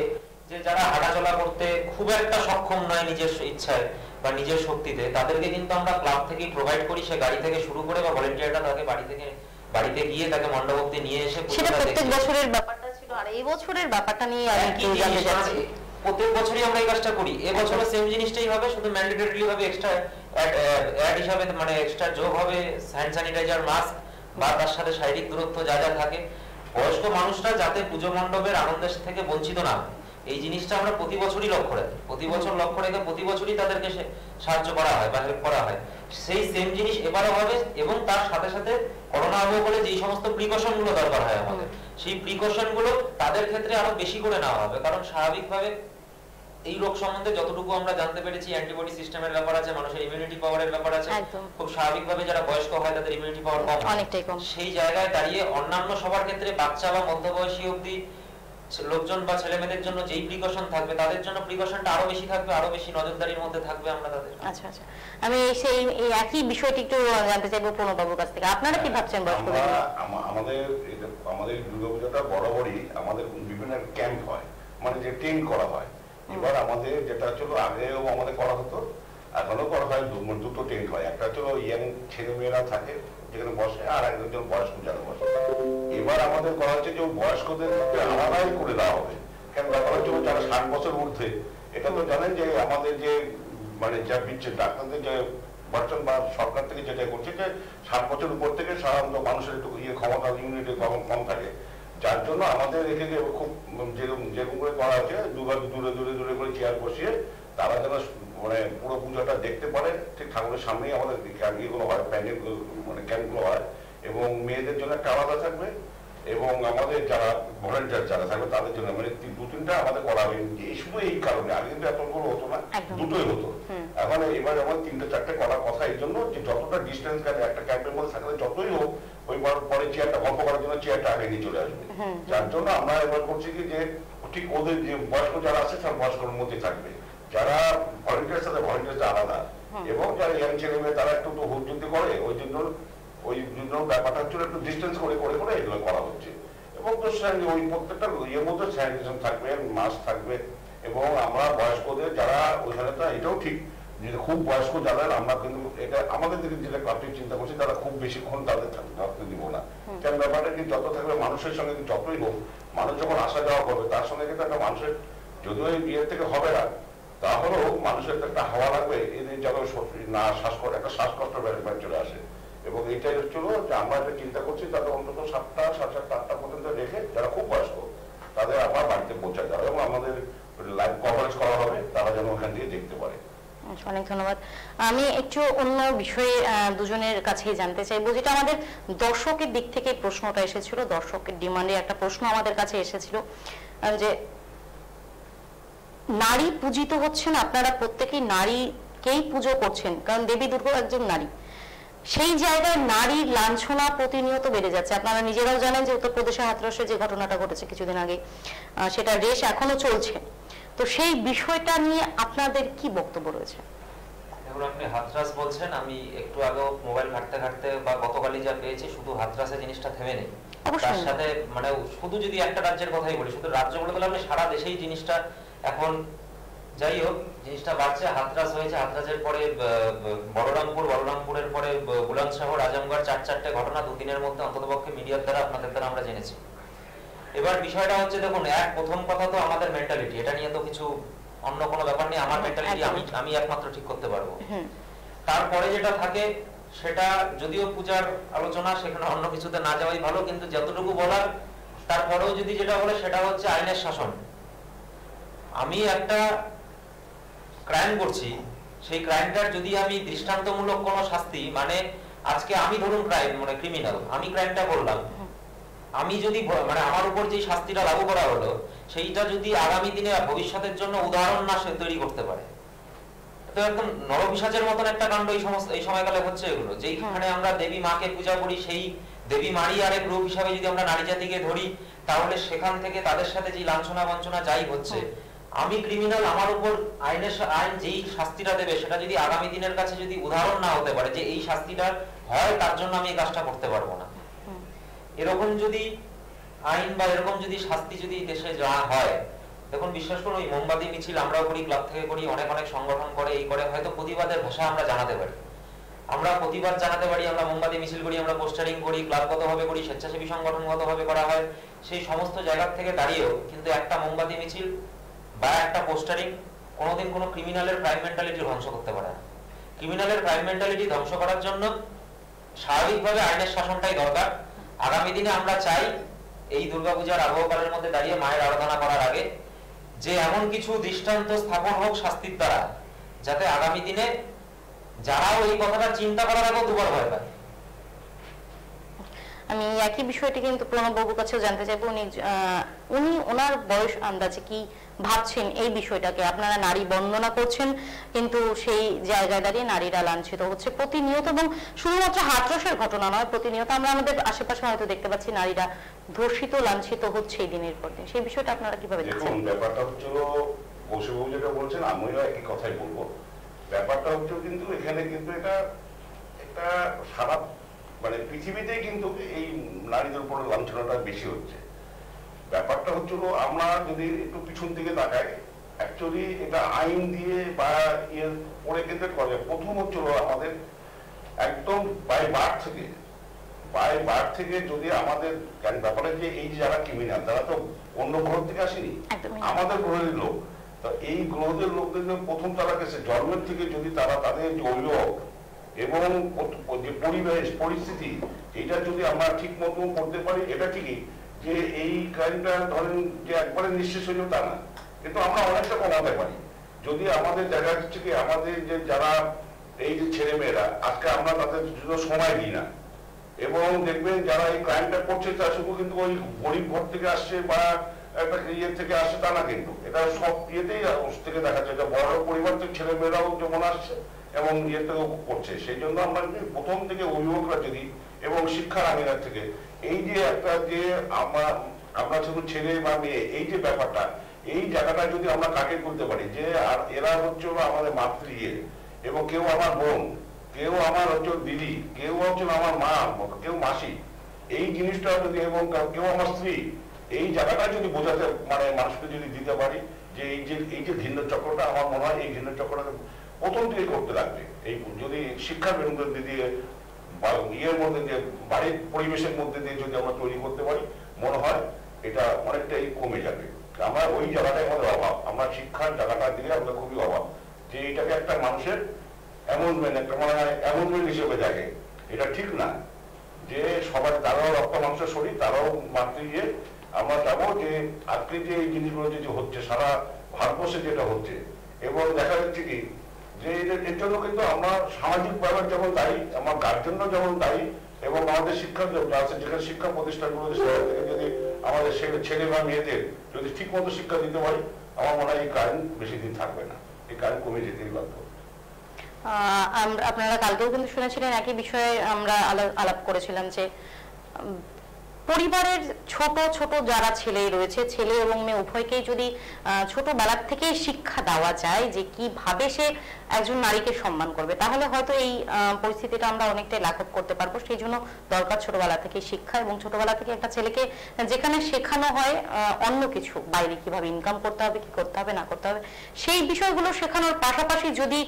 যে যারা হাঁটাচলা করতে খুব একটা সক্ষম নয় নিজের ইচ্ছায় বা নিজের শক্তিতে, তাদেরকে কিন্তু আমরা ক্লাব থেকেই প্রোভাইড করি। সে গাড়ি থেকে শুরু করে বা ভলান্টিয়াররা তাকে বাড়িতে গিয়ে তাকে মণ্ডপ অবধি নিয়ে এসে পুজোটা দেখে। প্রত্যেক বছরের ব্যাপারটা ছিল, আর এই বছরের ব্যাপারটা নিয়ে আমি একটু জানতে চাচ্ছি। প্রত্যেক বছরই আমরা এই কাজটা করি, এবছরও সেম জিনিসটাই হবে, শুধু ম্যান্ডেটরি ভাবে এক্সট্রা অ্যাড হিসাবে মানে এক্সট্রা যোগ হবে হ্যান্ড স্যানিটাইজার, মাস্ক বা তার সাথে শারীরিক দূরত্ব যা যা থাকে। বয়স্ক মানুষরা যাতে পুজো মণ্ডপের আনন্দের থেকে বঞ্চিত না, এই জিনিসটা আমরা প্রতি বছরই লক্ষ্য রাখি। প্রতি বছর লক্ষ্য রেখে প্রতি বছরই তাদেরকে সাহায্য করা হয় বা হেল্প করা হয়। সেই সেম জিনিস এবারও হবে, এবং তার সাথে সাথে করোনা আবহ বলে যে সমস্ত প্রিকশন গুলো দরকার হয় আমাদের, সেই প্রিকশন গুলো তাদের ক্ষেত্রে আরো বেশি করে নেওয়া হবে। কারণ স্বাভাবিকভাবে এই রোগ সম্বন্ধে যতটুকু আমরা জানতে পেরেছি, অ্যান্টিবডি সিস্টেমের ব্যাপার আছে, মানুষের ইমিউনিটি পাওয়ারের ব্যাপার আছে। খুব স্বাভাবিকভাবে যারা বয়স্ক হয় তাদের ইমিউনিটি পাওয়ার কম, অনেকটাই কম। সেই জায়গায় দাঁড়িয়ে অন্যান্য সবার ক্ষেত্রে বাচ্চা বা মধ্যবয়সী অবধি লোকজন বা ছেলে মেয়েদের জন্য যেই প্রিকশন থাকবে, তাদের জন্য প্রিকশনটা আরো বেশি থাকবে, আরো বেশি নজরদারির মধ্যে থাকবে আমরা তাদের। আচ্ছা আচ্ছা, আমি সেই এই একই বিষয়টি একটু জানতে চাইবো প্রণববাবুর কাছ থেকে, আপনারা কি ভাবছেন বয়স্কদের? আমাদের দুর্গাপূজাটা বরাবরই আমাদের বিভিন্ন ক্যাম্প হয়, মানে যে ট্রেন করা হয়। এবার আমাদের যেটা ছিল আগেও আমাদের করা হতো, এখনো করা হয়, দুটো টেন্ট হয়। একটা ছিল ইয়াং ছেলে মেয়েরা থাকে যেখানে বসে, আর একজন বয়স্ক যারা বসে। এবার আমাদের করা হচ্ছে যে বয়স্কদের আলাদাই করে দেওয়া হবে। কেন ব্যাপার হচ্ছে যারা 60 বছর ঊর্ধ্বে, এটা তো জানেন যে আমাদের যে মানে যা দিচ্ছে ডাক্তারদের যে বর্তমান বা সরকার থেকে যেটা করছে যে 60 বছর উপর থেকে সাধারণত মানুষের একটু ক্ষমতা ইমিউনিটি কম থাকে, যার জন্য আমাদের এখানে খুব যেরকম করে করা হচ্ছে দূরে করে চেয়ার বসিয়ে তারা যেন মানে পুরো পুজোটা দেখতে পারে। ঠিক ঠাকুরের সামনেই আমাদের ইয়েগুলো হয়, প্যান্ডেল মানে ক্যাম্পগুলো হয়, এবং মেয়েদের জন্য একটা আলাদা থাকবে, এবং আমাদের যারা ভলেন্টিয়ার যারা থাকবে তাদের জন্য মানে 2-3টা আমাদের করা হবে। শুধু এই কারণে, আগে কিন্তু এতগুলো হতো না, দুটোই হতো। এখন এবার আমার 3-4টে করার কথা এই জন্য যে যতটা ডিস্টেন্স একটা ক্যাম্পের মধ্যে থাকলে যতই হোক, ওই পরে চেয়ারটা গল্প করার জন্য চেয়ারটা আগে নিয়ে চলে আসবে। যার জন্য আমরা এবার করছি কি যে ঠিক ওদের যে বয়স্ক যারা আছে সব বয়স্কর মধ্যে থাকবে, যারা ভলেন্টিয়ার সাথে ভলেন্টিয়ারটা আলাদা, এবং যারা ইয়াং ছেলে মেয়ে তারা একটু হুড়যুদ্ধি করে, ওই জন্য ব্যাপারটা হচ্ছে একটু ডিস্টেন্স করে এগুলো করা হচ্ছে। এবং তো ওই প্রত্যেকটা ইয়ের মধ্যে স্যানিটেশন থাকবে, মাস্ক থাকবে, এবং আমরা বয়স্কদের যারা ওইখানে, এটাও ঠিক যে খুব বয়স্ক যারা আমরা কিন্তু এটা আমাদের দিকে যেটা আপনি চিন্তা করছি, তারা খুব বেশিক্ষণ তাদের থাকতে দিব না। কেন ব্যাপারটা কি যত থাকবে মানুষের সঙ্গে যতই হোক, মানুষ যখন আসা যাওয়া করবে তার সঙ্গে কিন্তু একটা মানুষের যদিও এই বিয়ের থেকে হবে না, তাহলেও মানুষের একটা হাওয়া লাগবে, এদের যেন না একটা শ্বাসকষ্ট ব্যাপার চলে আসে। এবং এইটাই হচ্ছিল যে আমরা এটা চিন্তা করছি তাদের অন্তত 7টা, 7:30, 8টা পর্যন্ত রেখে যারা খুব বয়স্ক তাদের আবার বাড়িতে পৌঁছাতে হবে, এবং আমাদের লাইভ কভারেজ করা হবে, তারা যেন ওখান দিয়ে দেখতে পারে। অনেক ধন্যবাদ। আমি একটু অন্য বিষয়ে দুজনের কাছেই জানতে চাইবো, যেটা আমাদের দর্শকের দিক থেকে প্রশ্নটা এসেছিল, দর্শকের ডিমান্ডে একটা প্রশ্ন আমাদের কাছে এসেছিল যে নারী পূজিত হচ্ছেন, আপনারা প্রত্যেকেই নারীকেই পুজো করছেন, কারণ দেবী দুর্গা একজন নারী, সেই জায়গায় নারীর লাঞ্ছনা প্রতিনিয়ত বেড়ে যাচ্ছে। আপনারা নিজেরাও জানেন যে উত্তরপ্রদেশে হাথরসে যে ঘটনাটা ঘটেছে কিছুদিন আগে, সেটা রেশ এখনো চলছে। তো সেই বিষয়টা নিয়ে আপনাদের কি বক্তব্য রয়েছে? এখন আপনি হাথরাস বলছেন, আমি একটু আগেও মোবাইল ঘাটতে বা গতকালই যা পেয়েছি, শুধু হাথরাসে জিনিসটা থেমে নেই, তার সাথে মানে শুধু যদি একটা রাজ্যের কথাই বলি, শুধু রাজ্য বলে তাহলে আপনি সারা দেশেই জিনিসটা এখন যাই হোক জিনিসটা বাড়ছে। হাথরাস হয়েছে, হাথরাসের পরে বলরামপুরের পরে বুলন্দশহর, আজমগড়, 4-4টে ঘটনা 2 দিনের মধ্যে অন্ততপক্ষে মিডিয়ার দ্বারা আপনাদের দ্বারা আমরা জেনেছি। এবার বিষয়টা হচ্ছে দেখুন, প্রথম কথা তো আমাদের মেন্টালিটি, এটা নিয়ে তো কিছু অন্য কোনো ব্যাপার নেই, আমার মেন্টালিটি আমি একমাত্র ঠিক করতে পারবো। তারপরে যেটা থাকে সেটা যদিও পূজার আলোচনা, সেখানে অন্য কিছুতে না যাওয়াই ভালো, কিন্তু যতটুকু বলার তারপরেও যদি যেটা বলে সেটা হচ্ছে আইনের শাসন। আমি একটা ক্রাইম করছি, সেই ক্রাইমটার যদি আমি দৃষ্টান্তমূলক কোনো শাস্তি, মানে আজকে আমি ধরুন ক্রিমিনাল, আমি ক্রাইমটা করলাম, আমি যদি মানে আমার উপর যে শাস্তিটা লাগু করা হলো সেইটা যদি আগামী দিনে ভবিষ্যতের জন্য উদাহরণ না তৈরি করতে পারে, তো একদম নরপিশাচের মতন একটা কাণ্ড এই সময়কালে হচ্ছে এগুলো। যেইখানে আমরা দেবী মাকে পূজা করি, সেই দেবী মারি আরেক রূপ হিসাবে যদি আমরা নারী জাতিকে ধরি, তাহলে সেখান থেকে তাদের সাথে যে লাঞ্ছনা বঞ্চনা যাই হচ্ছে, আমি ক্রিমিনাল, আমার উপর আইন যেই শাস্তিটা দেবে সেটা যদি আগামী দিনের কাছে যদি উদাহরণ না হতে পারে যে এই শাস্তিটা হয়, তার জন্য আমি এই কাজটা করতে পারবো না। এরকম যদি আইন বা এরকম যদি শাস্তি যদি দেশে যা হয়, দেখুন বিশ্বাস করুন, ওই মোমবাতি মিছিল আমরাও করি, ক্লাব থেকে করি, অনেক সংগঠন করে, এই করে, হয়তো প্রতিবাদের ভাষা আমরা জানাতে পারি, আমরা প্রতিবাদ জানাতে পারি, আমরা মোমবাতি মিছিল করি, আমরা পোস্টারিং করি, ক্লাবগতভাবে করি, স্বেচ্ছাসেবী সংগঠনগতভাবে করা হয়, সেই সমস্ত জায়গা থেকে দাঁড়িয়েও কিন্তু একটা মোমবাতি মিছিল বা একটা পোস্টারিং কোনোদিন কোনো ক্রিমিনালের ক্রাইম মেন্টালিটি ধ্বংস করতে পারে না। ক্রিমিনালের ক্রাইম মেন্টালিটি ধ্বংস করার জন্য স্বাভাবিকভাবে আইনের শাসনটাই দরকার। আগামী দিনে আমরা চাই এই দুর্গাপূজার আবহকালের মধ্যে দাঁড়িয়ে মায়ের আরাধনা করার আগে যে এমন কিছু দৃষ্টান্ত স্থাপন হোক শাস্তির দ্বারা, যাতে আগামী দিনে যারাও এই কথাটা চিন্তা করার আগেও দুবার ভয় পায়। আমি একই বিষয়টি কিন্তু প্রণববাবুর কাছেও জানতে চাইবো, উনি ওনার বয়স আন্দাজে কি ভাবছেন এই বিষয়টাকে? আপনারা নারী বন্দনা করছেন, কিন্তু সেই জায়গায় দাঁড়িয়ে নারীরা লাঞ্ছিত হচ্ছে প্রতিনিয়ত, এবং শুধুমাত্র হাতরসের ঘটনা নয়, প্রতিনিয়ত আমরা আমাদের আশেপাশে হয়তো দেখতে পাচ্ছি নারীরা ধর্ষিত লাঞ্ছিত হচ্ছে এই দিনের পর দিন। সেই বিষয়টা আপনারা কিভাবে দেখছেন? ব্যাপারটা হচ্ছে কৌশিকবাবু যেটা বলছেন, আমিও একই কথাই বলবো। ব্যাপারটা হচ্ছে কিন্তু এখানে কিন্তু এটা একটা সারা মানে পৃথিবীতেই কিন্তু এই নারীদের উপর লাঞ্ছনাটা বেশি হচ্ছে। ব্যাপারটা হচ্ছে আমরা যদি একটু পিছন থেকে তাকাই, অ্যাকচুয়ালি এটা আইন দিয়ে বা ইয়ে পরে কিন্তু করে। প্রথম হচ্ছে আমাদের একদম বাই বার্থ থেকে যদি আমাদের ব্যাপারে যে এই যে যারা ক্রিমিনাল, তারা তো অন্য গ্রহ থেকে আসেনি, আমাদের গ্রহের লোক। তো এই গ্রহদের লোকদের প্রথম তারা গেছে জন্মের থেকে, যদি তারা তাদের যে অভিভাবক এবং যে পরিবেশ পরিস্থিতি, এটা যদি আমরা ঠিক মতো করতে পারি, এটা ঠিকই যে এই ক্রাইমটা ধরেন যে একবারে নিঃশেষ হয়ে যাবে তা না, কিন্তু আমরা অনেকটা কমাতে পারি যদি আমাদের জায়গা হচ্ছে কি আমাদের যে যারা এই যে ছেলে মেয়েরা আজকে আমরা তাদের জন্য সময় দিই না, এবং দেখবেন যারা এই ক্রাইমটা করছে তার শুধু কিন্তু ওই গরিব ঘর থেকে আসছে বা একটা ইয়ে থেকে আসছে তা না, কিন্তু এটা সব ইয়েতেই থেকে দেখা যায় যে বড় পরিবার থেকে ছেলে মেয়েরাও যেমন আসছে এবং ইয়েতেও করছে। সেই জন্য আমরা প্রথম থেকে অভিভাবকরা যদি এবং শিক্ষার আঙিনার থেকে এই যে একটা যে আমরা শুধু ছেলে বা মেয়ে এই যে ব্যাপারটা, এই জায়গাটা যদি আমরা কাটিয়ে তুলতে পারি যে আর এরা হচ্ছে আমাদের মাতৃ ইয়ে, এবং কেউ আমার বোন, কেউ আমার হচ্ছে দিদি, কেউ হচ্ছে আমার মা, কেউ মাসি, এই জিনিসটা যদি এবং কেউ আমার স্ত্রী, এই জায়গাটা যদি বোঝাতে মানে মানুষকে যদি দিতে পারি যে এই যে ঘৃণ্য চক্রটা, আমার মনে হয় এই ঘৃণ্য চক্রটা প্রথম থেকে করতে লাগবে। এই যদি শিক্ষার মধ্যে দিয়ে ইয়ের মধ্যে দিয়ে বাড়ির পরিবেশের মধ্যে দিয়ে যদি আমরা তৈরি করতে পারি, মনে হয় এটা অনেকটাই কমে যাবে। আমরা ওই জায়গাটাই আমাদের অভাব, আমরা শিক্ষার জায়গাটা দিলে আমাদের খুবই অভাব, যে এটাকে একটা মানুষের অ্যামেন্ডমেন্ট, একটা মানে অ্যামেন্ডমেন্ট হিসেবে দেখে, এটা ঠিক না যে সবাই তারাও রক্ত মাংসের শরীর, তারাও মাতৃ ইয়ে। আমরা চাবো যে আজকে যে এই জিনিসগুলো যে হচ্ছে সারা ভারতবর্ষে যেটা হচ্ছে, এবং দেখা যাচ্ছে কি যে এর জন্য কিন্তু আমরা সামাজিকভাবে যেমন দায়ী, আমার গার্জেনরা যেমন দায়ী, এবং আমাদের শিক্ষা আছে যেখানে শিক্ষা প্রতিষ্ঠানগুলো থেকে যদি আমাদের ছেলে বা মেয়েদের যদি ঠিক মতো শিক্ষা দিতে পারি, আমার মনে হয় এই ক্রাইম বেশি দিন থাকবে না, এই ক্রাইম কমে যেতেই বাধ্য। আপনারা কালকেও কিন্তু শুনেছিলেন একই বিষয়ে আমরা আলাপ করেছিলাম যে পরিবারের ছোট ছোট যারা ছেলে রয়েছে, ছেলে এবং মেয়ে উভয়কেই যদি ছোটবেলার থেকেই শিক্ষা দেওয়া যায় যে কিভাবে সে একজন নারীকে সম্মান করবে, তাহলে হয়তো এই পরিস্থিতিটা আমরা অনেকটাই লাঘব করতে পারবো। সেই জন্য দরকার ছোটবেলা থেকে শিক্ষা, এবং ছোটবেলা থেকে একটা ছেলেকে যেখানে শেখানো হয় অন্য কিছু, বাইরে কিভাবে ইনকাম করতে হবে, কি করতে হবে না করতে হবে, সেই বিষয়গুলো শেখানোর পাশাপাশি যদি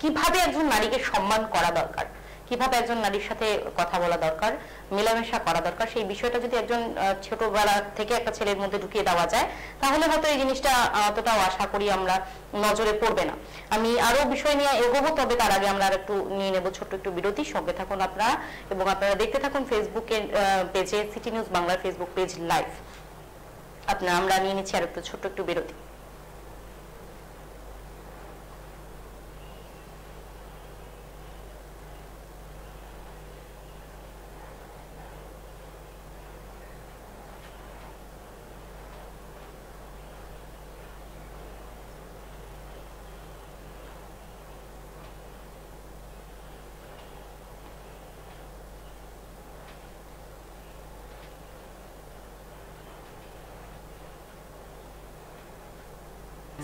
কিভাবে একজন নারীকে সম্মান করা দরকার, কিভাবে একজন নারীর সাথে কথা বলা দরকার, মেলামেশা করা দরকার, সেই বিষয়টা যদি একজন ছোটবেলা থেকে একটা ছেলের মধ্যে ঢুকিয়ে দেওয়া যায়, তাহলে হয়তো এই জিনিসটা অতটাও আশা করি আমরা নজরে পড়বে না। আমি আরো বিষয় নিয়ে এগোবো, তবে তার আগে আমরা একটু নিয়ে নেব ছোট্ট একটু বিরতি। সঙ্গে থাকুন আপনারা, এবং আপনারা দেখতে থাকুন ফেসবুকের পেজে সিটি নিউজ বাংলার ফেসবুক পেজ লাইভ। আমরা নিয়ে নিচ্ছি আর একটু ছোট্ট একটু বিরতি।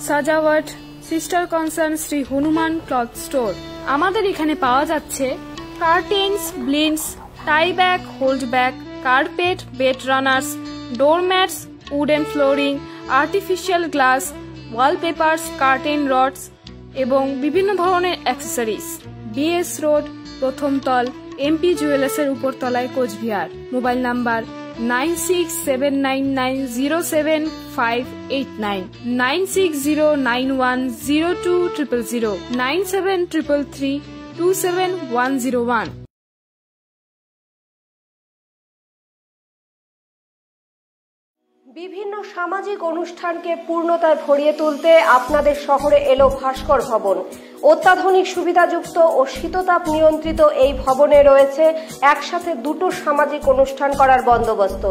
Sajawat sister concern Shri Hanuman cloth store. আমাদের এখানে পাওয়া যাচ্ছে curtains, blinds, tie bag, hold bag, carpet, bed runners, doormats, wooden flooring, artificial glass, wallpapers, curtain rods এবং বিভিন্ন ধরনের অ্যাক্সেসরিজ। বিএস রোড, প্রথম তল, এমপি জুয়েলার্স এর উপর তলায়, কোচবিহার। Mobile number 9679907589, 9609102000, 9733327101। বিভিন্ন সামাজিক অনুষ্ঠানকে পূর্ণতায় ভরিয়ে তুলতে আপনাদের শহরে এলো ভাস্কর ভবন। অত্যাধুনিক সুবিধাযুক্ত ও শীততাপ নিয়ন্ত্রিত এই ভবনে রয়েছে একসাথে দুটো সামাজিক অনুষ্ঠান করার বন্দোবস্ত।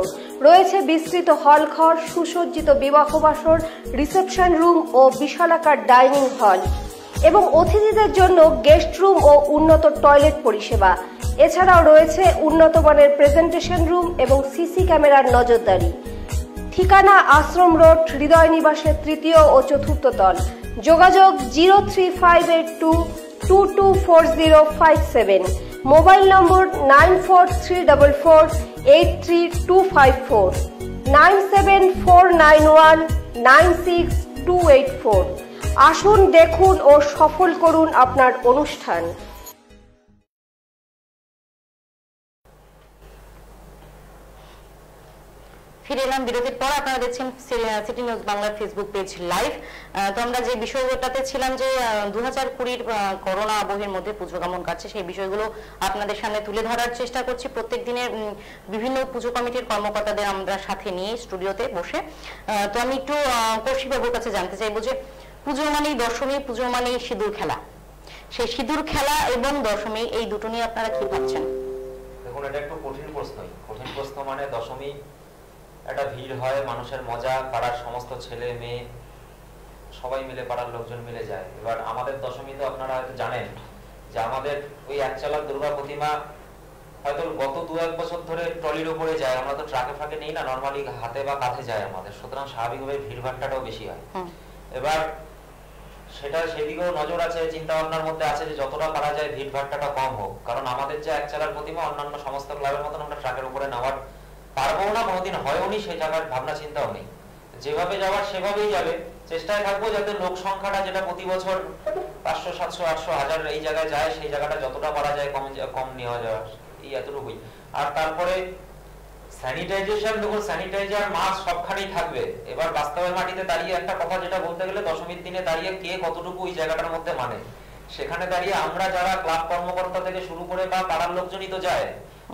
রয়েছে বিস্তৃত হলঘর, সুসজ্জিত বিবাহ বাসর, রিসেপশন রুম ও বিশালাকার ডাইনিং হল এবং অতিথিদের জন্য গেস্ট রুম ও উন্নত টয়লেট পরিষেবা। এছাড়াও রয়েছে উন্নত মানের প্রেজেন্টেশন রুম এবং সিসি ক্যামেরার নজরদারি। ঠিকানা আশ্রম রোড, হৃদয় নিবাসের তৃতীয় ও চতুর্থ তল। যোগাযোগ 03582224057, মোবাইল নম্বর 9434483254, 9749196284। আসুন, দেখুন ও সফল করুন আপনার অনুষ্ঠান। ফিরে এলাম বিরতির পর। আপনারা দেখছেন সিটি নিউজ বাংলার ফেসবুক পেজ লাইভ। তো আমরা যে বিষয়টাতে ছিলাম যে 2020 করোনা আবহের মধ্যে পুজো কেমন কাটছে সেই বিষয়গুলো আপনাদের সামনে তুলে ধরার চেষ্টা করছি। প্রত্যেক দিনের বিভিন্ন পুজো কমিটির কর্মকর্তাদের আমরা সাথে নিয়ে স্টুডিওতে বসে। তো আমি একটু কৌশিক বাবুর কাছে জানতে চাইবো যে পুজো মানেই দশমী, পুজো মানেই সিঁদুর খেলা, সেই সিঁদুর খেলা এবং দশমী এই দুটো নিয়ে আপনারা কি ভাবছেন? দেখুন, এটা একটু কঠিন প্রশ্ন। মানে দশমী একটা ভিড় হয়, মানুষের মজা, পাড়ার সমস্ত ছেলে মেয়ে সবাই মিলে, পাড়ার লোকজন মিলে যায়। এবার আমাদের দশমীতে আপনারা হয়তো জানেন যে আমাদের ওই একচালার দুর্গা প্রতিমা হয়তো গত 2-1 বছর ধরে ট্রলির উপরে যায়। আমরা তো ট্রাকে ফাঁকে নেই না, নর্মালি হাতে বা কাঁধে যায় আমাদের, সুতরাং স্বাভাবিকভাবে ভিড় ভাট্টাটাও বেশি হয়। এবার সেদিকেও নজর আছে, চিন্তা ভাবনার মধ্যে আছে যে যতটা পারা যায় ভিড় ভাট্টাটা কম হোক, কারণ আমাদের যে একচালার প্রতিমা অন্যান্য সমস্ত ক্লাবের মতন আমরা ট্রাকের উপরে নেওয়ার পারবো না, কোনোদিন হয়ওনি, সেই জায়গার ভাবনা চিন্তাও নেই। যেভাবে যাওয়ার সেভাবেই যাবে, চেষ্টায় থাকবো যাতে লোক সংখ্যাটা যেটা প্রতি বছর 500, 700, 800, 1000 এই জায়গায় যায়, সেই জায়গাটা যতটা পারা যায় কম নেওয়া যাওয়া, এই এতটুকুই। আর তারপরে স্যানিটাইজেশন, দেখুন স্যানিটাইজার মাস্ক সবখানেই থাকবে। এবার বাস্তবের মাটিতে দাঁড়িয়ে একটা কথা যেটা বলতে গেলে, দশমীর দিনে দাঁড়িয়ে কে কতটুকু ওই জায়গাটার মধ্যে মানে, সেখানে দাঁড়িয়ে আমরা যারা ক্লাব কর্মকর্তা থেকে শুরু করে বা পাড়ার লোকজনই তো যায়,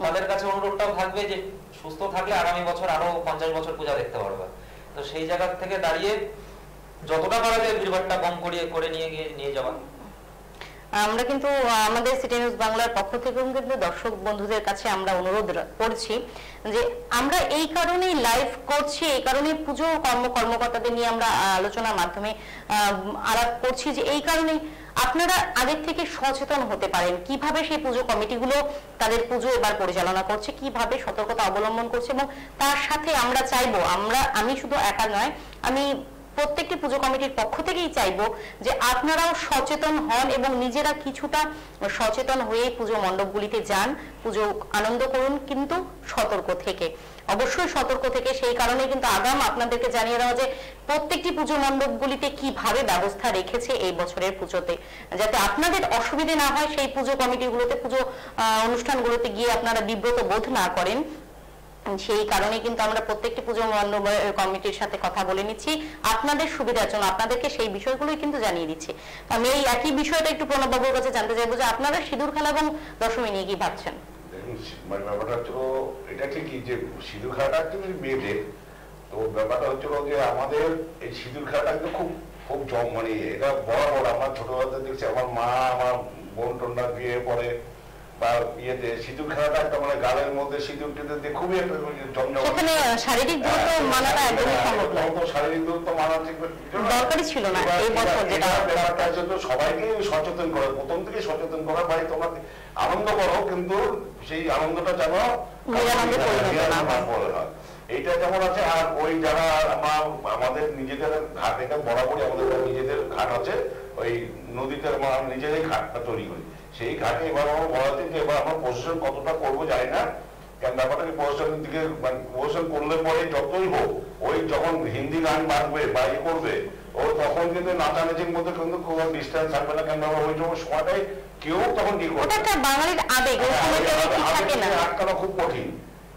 তাদের কাছে অনুরোধটাও থাকবে যে সুস্থ থাকলে আগামী বছর আরো 50 বছর পূজা দেখতে পারবে। তো সেই জায়গা থেকে দাঁড়িয়ে যতটা পারা যায় ভিড়ভাট্টা কম করে নিয়ে যাওয়া। আমরা কিন্তু আমাদের সিটি নিউজ বাংলার পক্ষ থেকে কিন্তু দর্শক বন্ধুদের কাছে আমরা অনুরোধ করছি যে আমরা এই কারণেই লাইভ করছি, এই কারণে পুজো কর্মকর্তাদের নিয়ে আমরা আলোচনার মাধ্যমে আলাপ করছি যে এই কারণেই আপনারা আগের থেকে সচেতন হতে পারেন কিভাবে সেই পুজো কমিটিগুলো তাদের পুজো এবার পরিচালনা করছে, কিভাবে সতর্কতা অবলম্বন করছে। এবং তার সাথে আমরা চাইবো, আমি শুধু একা নয়, আমি প্রত্যেকটি পুজো কমিটির পক্ষ থেকেই চাইবো যে আপনারাও সচেতন হন এবং নিজেরা কিছুটা সচেতন হয়ে পুজো মণ্ডপগুলিতে যান, পুজো আনন্দ করুন, কিন্তু সতর্ক থেকে, অবশ্যই সতর্ক থেকে। সেই কারণে কিন্তু আগাম আপনাদেরকে জানিয়ে দেওয়া যে প্রত্যেকটি পুজো মণ্ডপগুলিতে কিভাবে ব্যবস্থা রেখেছে এই বছরের পুজোতে, যাতে আপনাদের অসুবিধে না হয়, সেই পুজো কমিটিগুলোতে, পুজো অনুষ্ঠানগুলোতে গিয়ে আপনারা বিব্রত বোধ না করেন। সেই কারণে কিন্তু আমরা প্রত্যেকটি পুজো মণ্ডপ কমিটির সাথে কথা বলে নিচ্ছি আপনাদের সুবিধার জন্য, আপনাদেরকে সেই বিষয়গুলোই কিন্তু জানিয়ে দিচ্ছি। আমি এই একই বিষয়টা একটু প্রণববাবুর কাছে জানতে চাইবো যে আপনারা সিঁদুর খেলা এবং দশমী নিয়ে কি ভাবছেন? দেখুন, ব্যাপারটা হচ্ছে এটা ঠিকই যে সিঁদুর খেলাটা অ্যাকচুয়ালি মেয়েদের, তো ব্যাপারটা হচ্ছে যে আমাদের এই সিঁদুর খেলাটা কিন্তু খুব মানে এটা বড় আমরা ছোটবেলাতে দেখছি, আমার মা, আমার বোন টোনরা বিয়ে পরে বা ইয়েতে সিঁদুর খেলাটা একটা মানে গালের মধ্যে সিঁদুর টিঁদুর দিয়ে খুবই একটা সেখানে শারীরিক দূরত্ব মানাটা একদমই সম্ভব নয়, শারীরিক দূরত্ব মানা ঠিক দরকারই ছিল না। এই বছর যেটা ব্যাপারটা জন্য সবাইকে সচেতন করে, প্রথম থেকে সচেতন করা, ভাই তোমরা আনন্দ করো, কিন্তু সেই আনন্দটা যেন এইটা যেমন আছে। আর ওই যারা আমাদের নিজেদের ঘাট, এটা বরাবরই আমাদের নিজেদের ঘাট আছে, ওই নদীতে আমরা নিজেরাই ঘাটটা তৈরি করি, সেই ঘাটে এবার আমার বলা হচ্ছে যে এবার আমরা প্রশাসন কতটা করবো জানি না, কারণ ব্যাপারটা কি প্রশাসনের দিকে প্রশাসন করলে পরে যতই হোক, ওই যখন হিন্দি গান বাজবে বা ইয়ে করবে ও তখন কিন্তু নাচানাচির মধ্যে কিন্তু খুব ডিস্টেন্স থাকবে না, কেন ওই সময়টাই কেউ তখন কি করবে, আটকানো খুব কঠিন।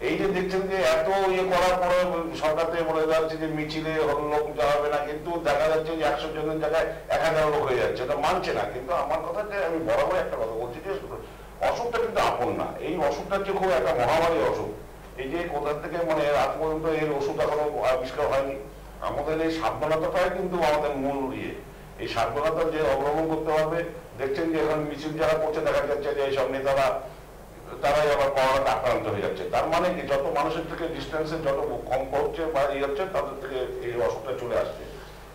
এই যে দেখছেন যে এত ইয়ে করার পরে সরকার থেকে বলে যাচ্ছে যে মিছিলে লোক যাওয়াবে না, কিন্তু দেখা যাচ্ছে যে 100 জনের জায়গায় 1000 লোক হয়ে যাচ্ছে, এটা মানছে না। কিন্তু আমার কথা যে আমি বরাবর একটা কথা বলছি যে অসুখটা কিন্তু আপন না, এই অসুখটা হচ্ছে খুব একটা মহামারী অসুখ, এই যে কোথা থেকে মানে আজ পর্যন্ত এর ওষুধ এখনো আবিষ্কার হয়নি। আমাদের এই সাবধানতাটাই কিন্তু আমাদের মূল ইয়ে। এই সাবধানতা যে অবলম্বন করতে হবে। দেখছেন যে এখন মিছিল যারা করছে দেখা যাচ্ছে যে এইসব নেতারা তারাই আবার করোনাতে আক্রান্ত হয়ে যাচ্ছে। তার মানে কি যত মানুষের থেকে ডিস্টেন্সে যত কম হচ্ছে বা ইয়ে হচ্ছে তাদের থেকে এই অসুখটা চলে আসছে।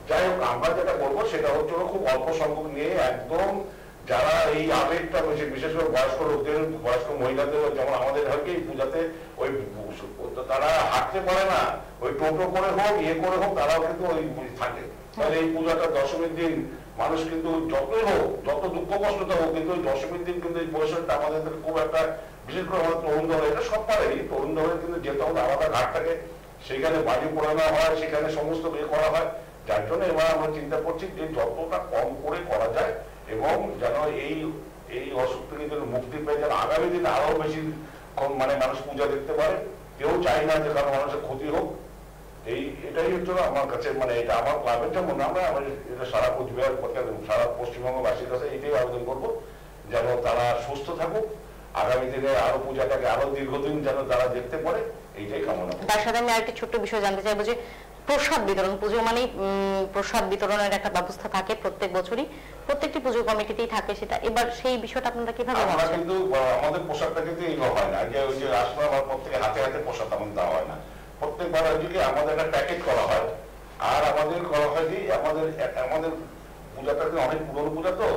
যাই হোক আমরা যেটা করবো সেটা হচ্ছে খুব অল্প সংখ্যক নিয়ে একদম যারা এই আবেগটা বেশি, বিশেষ করে বয়স্ক লোকদের, বয়স্ক মহিলাদের, যেমন আমাদের হয় কি পূজাতে ওই তারা হাঁটতে পারে না, ওই টোটো করে হোক ইয়ে করে হোক তারাও কিন্তু ওই থাকে। তাহলে এই পূজাটা দশমীর দিন মানুষ কিন্তু যতই হোক, যত দুঃখ কষ্টটা হোক, কিন্তু ওই দশমীর দিন কিন্তু এই পরিসরটা আমাদের খুব একটা, বিশেষ করে আমাদের তরুণ দল, এটা সব পারেই তরুণ দলের কিন্তু যেতে হবে আলাদা ঘাট থাকে, সেখানে বাজি পোড়ানো হয়, সেখানে সমস্ত ইয়ে করা হয়। যার জন্য এবার আমরা চিন্তা করছি যে যতটা কম করে করা যায় এবং যেন এই অসুখ থেকে যেন মুক্তি পেয়ে যেন আগামী দিনে আরো বেশি মানে মানুষ পূজা দেখতে পারে। কেউ চাই না যে কারো মানুষের ক্ষতি হোক। এটাই হচ্ছে আমার কাছে, মানে এটা আমার ক্লাবের যেমন আমরা এটা সারা কোচবিহার সারা পশ্চিমবঙ্গবাসীর কাছে এটাই আবেদন করবো যেন তারা সুস্থ থাকুক, আগামী দিনে আরো পূজাটাকে আরো দীর্ঘদিন যেন তারা দেখতে পারে, এইটাই কামনা। তার সাথে আমি আরেকটি ছোট্ট বিষয় জানতে চাইবো যে প্রসাদ বিতরণ, পুজো মানে প্রসাদ বিতরণের একটা ব্যবস্থা থাকে প্রত্যেক বছরই, প্রত্যেকটি পুজো কমিটিতেই থাকে সেটা। এবার সেই বিষয়টা আপনারা কিভাবে আমরা ভাবছেন? কিন্তু আমাদের পোশাকটা কিন্তু এইভাবে হয় না যে ওই যে আসলে আমার প্রত্যেকে হাতে হাতে পোশাক তেমন দেওয়া হয় না। প্রত্যেকবার হচ্ছে আমাদের একটা প্যাকেট করা হয়। আর আমাদের করা হয় কি আমাদের পূজাটা অনেক পুরনো পূজা, তো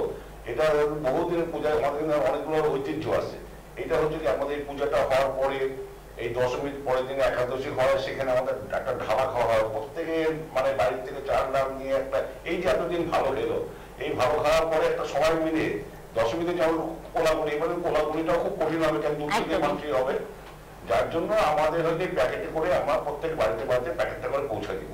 এটা বহুদিনের পূজা, আমাদের অনেকগুলো ঐতিহ্য আছে। এটা হচ্ছে কি আমাদের এই পূজাটা হওয়ার পরে এই দশমীর পরের দিনে একাদশী হয়, সেখানে আমাদের একটা ঢালা খাওয়া হয়। প্রত্যেকে মানে বাড়ির থেকে চাল ডাল নিয়ে একটা, এই যে এতদিন ভালো গেল, এই ভালো খাওয়ার পরে একটা সবাই মিলে দশমীতে যেমন কোলাগুলি, এবারে কোলাগুলিটাও খুব কঠিন হবে, কেন দূর থেকে মানুষই হবে। যার জন্য আমাদের হচ্ছে প্যাকেটে করে আমরা প্রত্যেক বাড়িতে বাড়িতে প্যাকেটটা করে পৌঁছে দিব।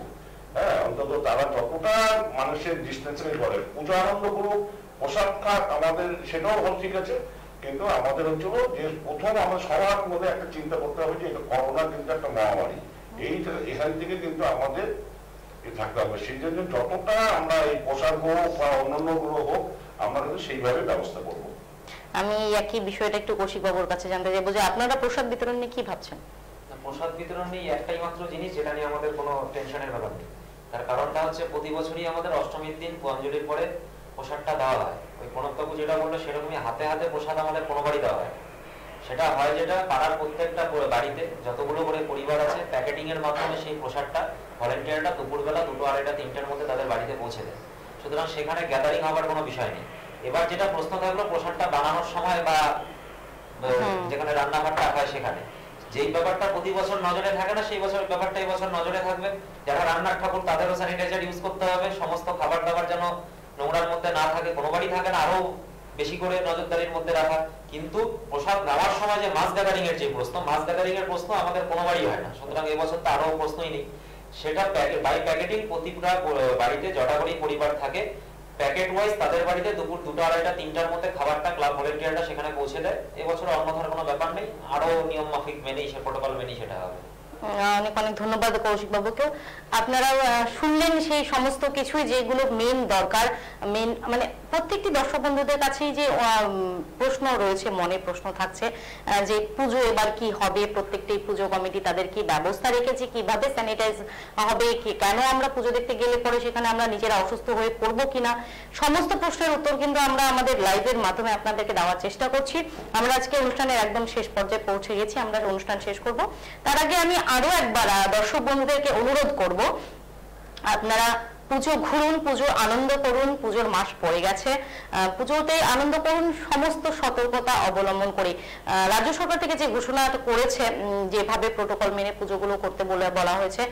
হ্যাঁ, অন্তত তারা যতটা মানুষের ডিস্টেন্সিং করে পুজো আনন্দ করুক, পোশাক খাক আমাদের সেটাও হল ঠিক আছে, কিন্তু আমাদের হচ্ছিল যে প্রথম আমরা সবার মধ্যে একটা চিন্তা করতে হবে যে এটা করোনা কিন্তু একটা মহামারী, এখান থেকে কিন্তু আমাদের থাকতে হবে। সেই জন্য যতটা আমরা এই পোশাক হোক বা অন্যান্য গুলো হোক আমরা কিন্তু সেইভাবে ব্যবস্থা করব। আমি একই বিষয়টা একটু কৌশিক বাবুর কাছে জানতে চাইবো যে আপনারা প্রসাদ বিতরণ নিয়ে কি ভাবছেন? প্রসাদ বিতরণ নিয়ে একটাই মাত্র জিনিস যেটা নিয়ে আমাদের কোনো টেনশনের ব্যাপার নেই। তার কারণটা হচ্ছে প্রতি বছরই আমাদের অষ্টমীর দিন অঞ্জলির পরে প্রসাদটা দেওয়া হয়। ওই প্রণববাবু যেটা বললো সেরকমই হাতে হাতে প্রসাদ আমাদের কোনো বাড়ি দেওয়া হয়। সেটা হয় যেটা পাড়ার প্রত্যেকটা বাড়িতে যতগুলো করে পরিবার আছে প্যাকেটিং এর মাধ্যমে সেই প্রসাদটা ভলেন্টিয়াররা দুপুরবেলা 2, 2:30, 3টার মধ্যে তাদের বাড়িতে পৌঁছে দেয়। সুতরাং সেখানে গ্যাদারিং হওয়ার কোনো বিষয় নেই। এবার যেটা প্রশ্ন থাকলো প্রসাদটা বানানোর সময় বা যেখানে রান্নাঘরটা হয় সেখানে, যেই ব্যাপারটা প্রতি বছর নজরে থাকে না সেই বছর ব্যাপারটা এই বছর নজরে থাকবে। যারা রান্নার ঠাকুর তাদেরও স্যানিটাইজার ইউজ করতে হবে, সমস্ত খাবার দাবার যেন নোংরার মধ্যে না থাকে, কোনো বাড়ি থাকে না আরো বেশি করে নজরদারির মধ্যে রাখা। কিন্তু প্রসাদ নেওয়ার সময় যে মাস গ্যাদারিং এর যে প্রশ্ন, মাস গ্যাদারিং এর প্রশ্ন আমাদের কোনো বাড়ি হয় না। সুতরাং এবছর তো আরো প্রশ্নই নেই। সেটা বাই প্যাকেটিং প্রতিটা বাড়িতে জটা করে পরিবার থাকে, প্যাকেট ওয়াইজ তাদের বাড়িতে দুপুর 2, 2:30, 3টার মধ্যে খাবারটা ক্লাব ভলেন্টিয়াররা সেখানে পৌঁছে দেয়। এবছর অন্য ধরনের কোনো ব্যাপার নেই, আরো নিয়ম মাফিক মেনেই সে প্রোটোকল মেনেই সেটা হবে। অনেক অনেক ধন্যবাদ কৌশিক বাবুকে। আপনারা শুনলেন সেই সমস্ত কিছুই যেগুলো মেন দরকার, মেন মানে প্রত্যেকটি দর্শক বন্ধুদের কাছেই যে প্রশ্ন রয়েছে, মনে প্রশ্ন থাকছে যে পুজো এবার কি হবে, প্রত্যেকটি পুজো কমিটি তাদের কি ব্যবস্থা রেখেছে, কিভাবে স্যানিটাইজ হবে, কেন আমরা পুজো দেখতে গেলে পরে সেখানে আমরা নিজেরা অসুস্থ হয়ে পড়বো কিনা, সমস্ত প্রশ্নের উত্তর কিন্তু আমরা আমাদের লাইভের মাধ্যমে আপনাদেরকে দেওয়ার চেষ্টা করছি। আমরা আজকে অনুষ্ঠানের একদম শেষ পর্যায়ে পৌঁছে গেছি, আমরা অনুষ্ঠান শেষ করব। তার আগে আমি আরো একবার দর্শক বন্ধুদেরকে অনুরোধ করব, আপনারা পুজো ঘুরুন, পুজো আনন্দ করুন, পুজোর মাস পড়ে গেছে, পুজোতে আনন্দ করুন সমস্ত সতর্কতা অবলম্বন করে। রাজ্য সরকার থেকে যে ঘোষণা করেছে যেভাবে প্রোটোকল মেনে পুজোগুলো করতে বলা হয়েছে,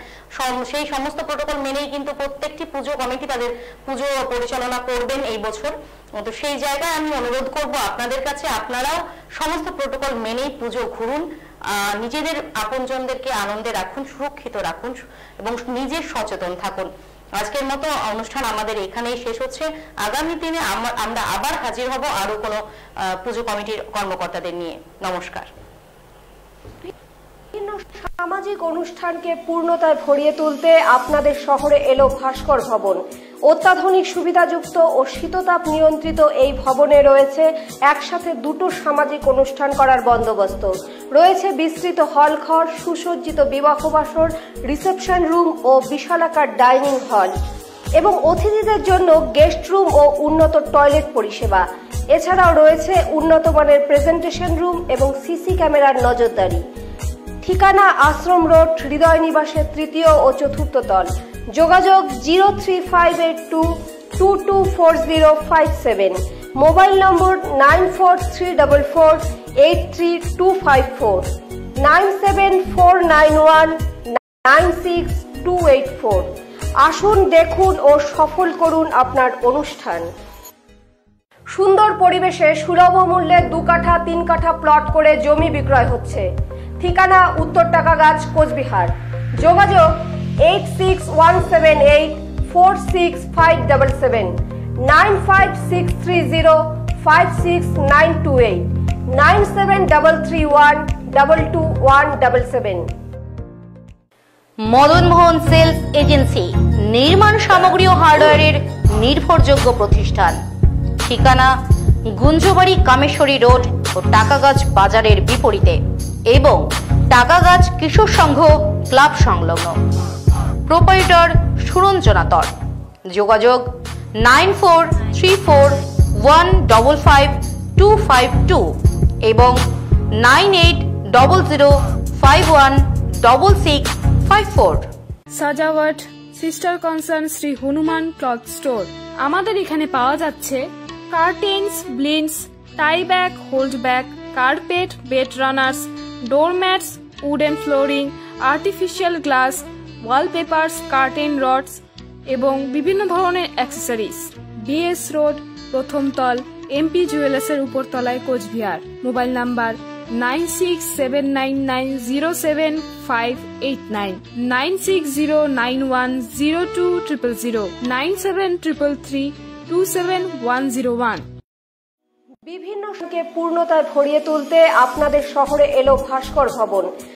সেই সমস্ত প্রোটোকল মেনেই কিন্তু প্রত্যেকটি পুজো কমিটি তাদের পুজো পরিচালনা করবেন এই বছর। তো সেই জায়গায় আমি অনুরোধ করব আপনাদের কাছে, আপনারাও সমস্ত প্রোটোকল মেনেই পুজো ঘুরুন, নিজেদের আপনজনদেরকে আনন্দে রাখুন, সুরক্ষিত রাখুন এবং নিজে সচেতন থাকুন। আজকের মতো অনুষ্ঠান আমাদের এখানেই শেষ হচ্ছে। আগামী দিনে আমরা আবার হাজির হব আরো কোনো পুজো কমিটির কর্মকর্তাদের নিয়ে। নমস্কার। বিভিন্ন সামাজিক অনুষ্ঠানকে পূর্ণতায় ভরিয়ে তুলতে আপনাদের শহরে এলো ভাস্কর ভবন। অত্যাধুনিক সুবিধাযুক্ত ও শীততাপ নিয়ন্ত্রিত এই ভবনে রয়েছে একসাথে দুটো সামাজিক অনুষ্ঠান করার বন্দোবস্ত। রয়েছে বিস্তৃত হলঘর, সুসজ্জিত বিবাহ বাসর, রিসেপশন রুম ও বিশালাকার ডাইনিং হল এবং অতিথিদের জন্য গেস্ট রুম ও উন্নত টয়লেট পরিষেবা। এছাড়াও রয়েছে উন্নত মানের প্রেজেন্টেশন রুম এবং সিসি ক্যামেরার নজরদারি। ঠিকানা আশ্রম রোড, হৃদয় নিবাসের তৃতীয় ও চতুর্থ তল। যোগাযোগ 03582224057, মোবাইল নম্বর 9434483254, 9749196284। আসুন, দেখুন ও সফল করুন আপনার অনুষ্ঠান। সুন্দর পরিবেশে সুলভ মূল্যে 2 কাঠা 3 কাঠা প্লট করে জমি বিক্রয় হচ্ছে। ঠিকানা উত্তর টাকাগাছ, কোচবিহার। যোগাযোগ 8617846577, 9563056928, 9733122177। মদনমোহন সেলস এজেন্সি, নির্মাণ সামগ্রী ও হার্ডওয়্যারের নির্ভরযোগ্য প্রতিষ্ঠান। ঠিকানা গুঞ্জবাড়ি, কামেশ্বরী রোড ও টাকাগাছ বাজারের বিপরীতে এবং টাকাগাছ কিশোর সংঘ ক্লাব সংলগ্ন। প্রোপাইটর সুরঞ্জনা তর। যোগাযোগ 9434155252 এবং 9800516654। Sajawat sister concern Shri Hanuman cloth store. আমাদের এখানে পাওয়া যাচ্ছে curtains, blinds, tie bag, hold bag, carpet, bed runners, doormats, wooden flooring, artificial glass, wallpapers, curtain rods এবং বিভিন্ন ধরনের অ্যাক্সেসরিজ। বিএস রোড, প্রথম তল, এমপি জুয়েলার্স এর উপর তলায়, কোচবিহার। Mobile number 9679907589, 9609102000, 9733327101। বিভিন্ন পূর্ণতায় ভরিয়ে তুলতে আপনাদের শহরে এলো ভাস্কর ভবন।